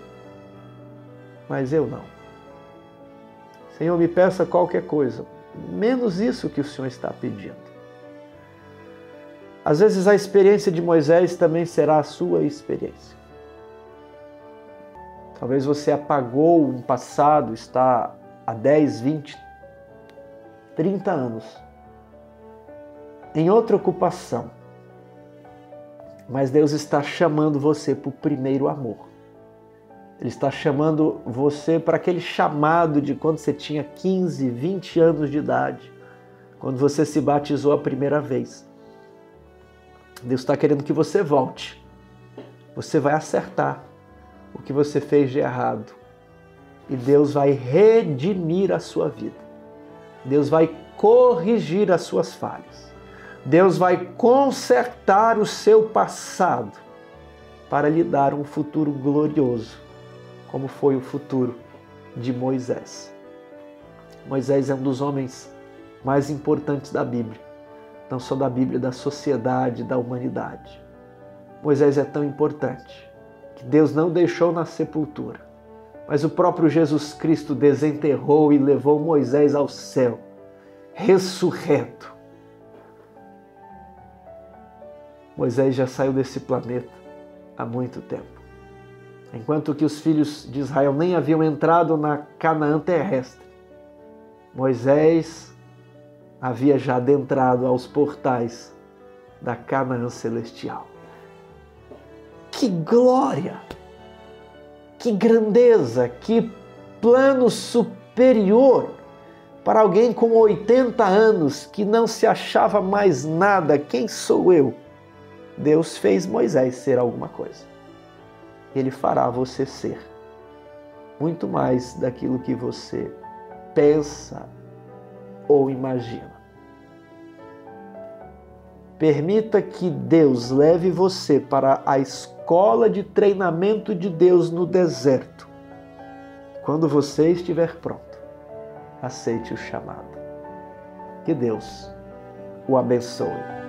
mas eu não. Senhor, me peça qualquer coisa, menos isso que o Senhor está pedindo. Às vezes a experiência de Moisés também será a sua experiência. Talvez você apagou um passado, está há 10, 20, 30 anos em outra ocupação. Mas Deus está chamando você para o primeiro amor. Ele está chamando você para aquele chamado de quando você tinha 15, 20 anos de idade, quando você se batizou a primeira vez. Deus está querendo que você volte. Você vai acertar o que você fez de errado. E Deus vai redimir a sua vida. Deus vai corrigir as suas falhas. Deus vai consertar o seu passado para lhe dar um futuro glorioso, como foi o futuro de Moisés. Moisés é um dos homens mais importantes da Bíblia, não só da Bíblia, da sociedade, da humanidade. Moisés é tão importante que Deus não deixou na sepultura, mas o próprio Jesus Cristo desenterrou e levou Moisés ao céu, ressurreto. Moisés já saiu desse planeta há muito tempo. Enquanto que os filhos de Israel nem haviam entrado na Canaã terrestre, Moisés havia já adentrado aos portais da Canaã celestial. Que glória! Que grandeza! Que plano superior para alguém com 80 anos que não se achava mais nada. Quem sou eu? Deus fez Moisés ser alguma coisa. Ele fará você ser muito mais daquilo que você pensa ou imagina. Permita que Deus leve você para a escola de treinamento de Deus no deserto. Quando você estiver pronto, aceite o chamado. Que Deus o abençoe.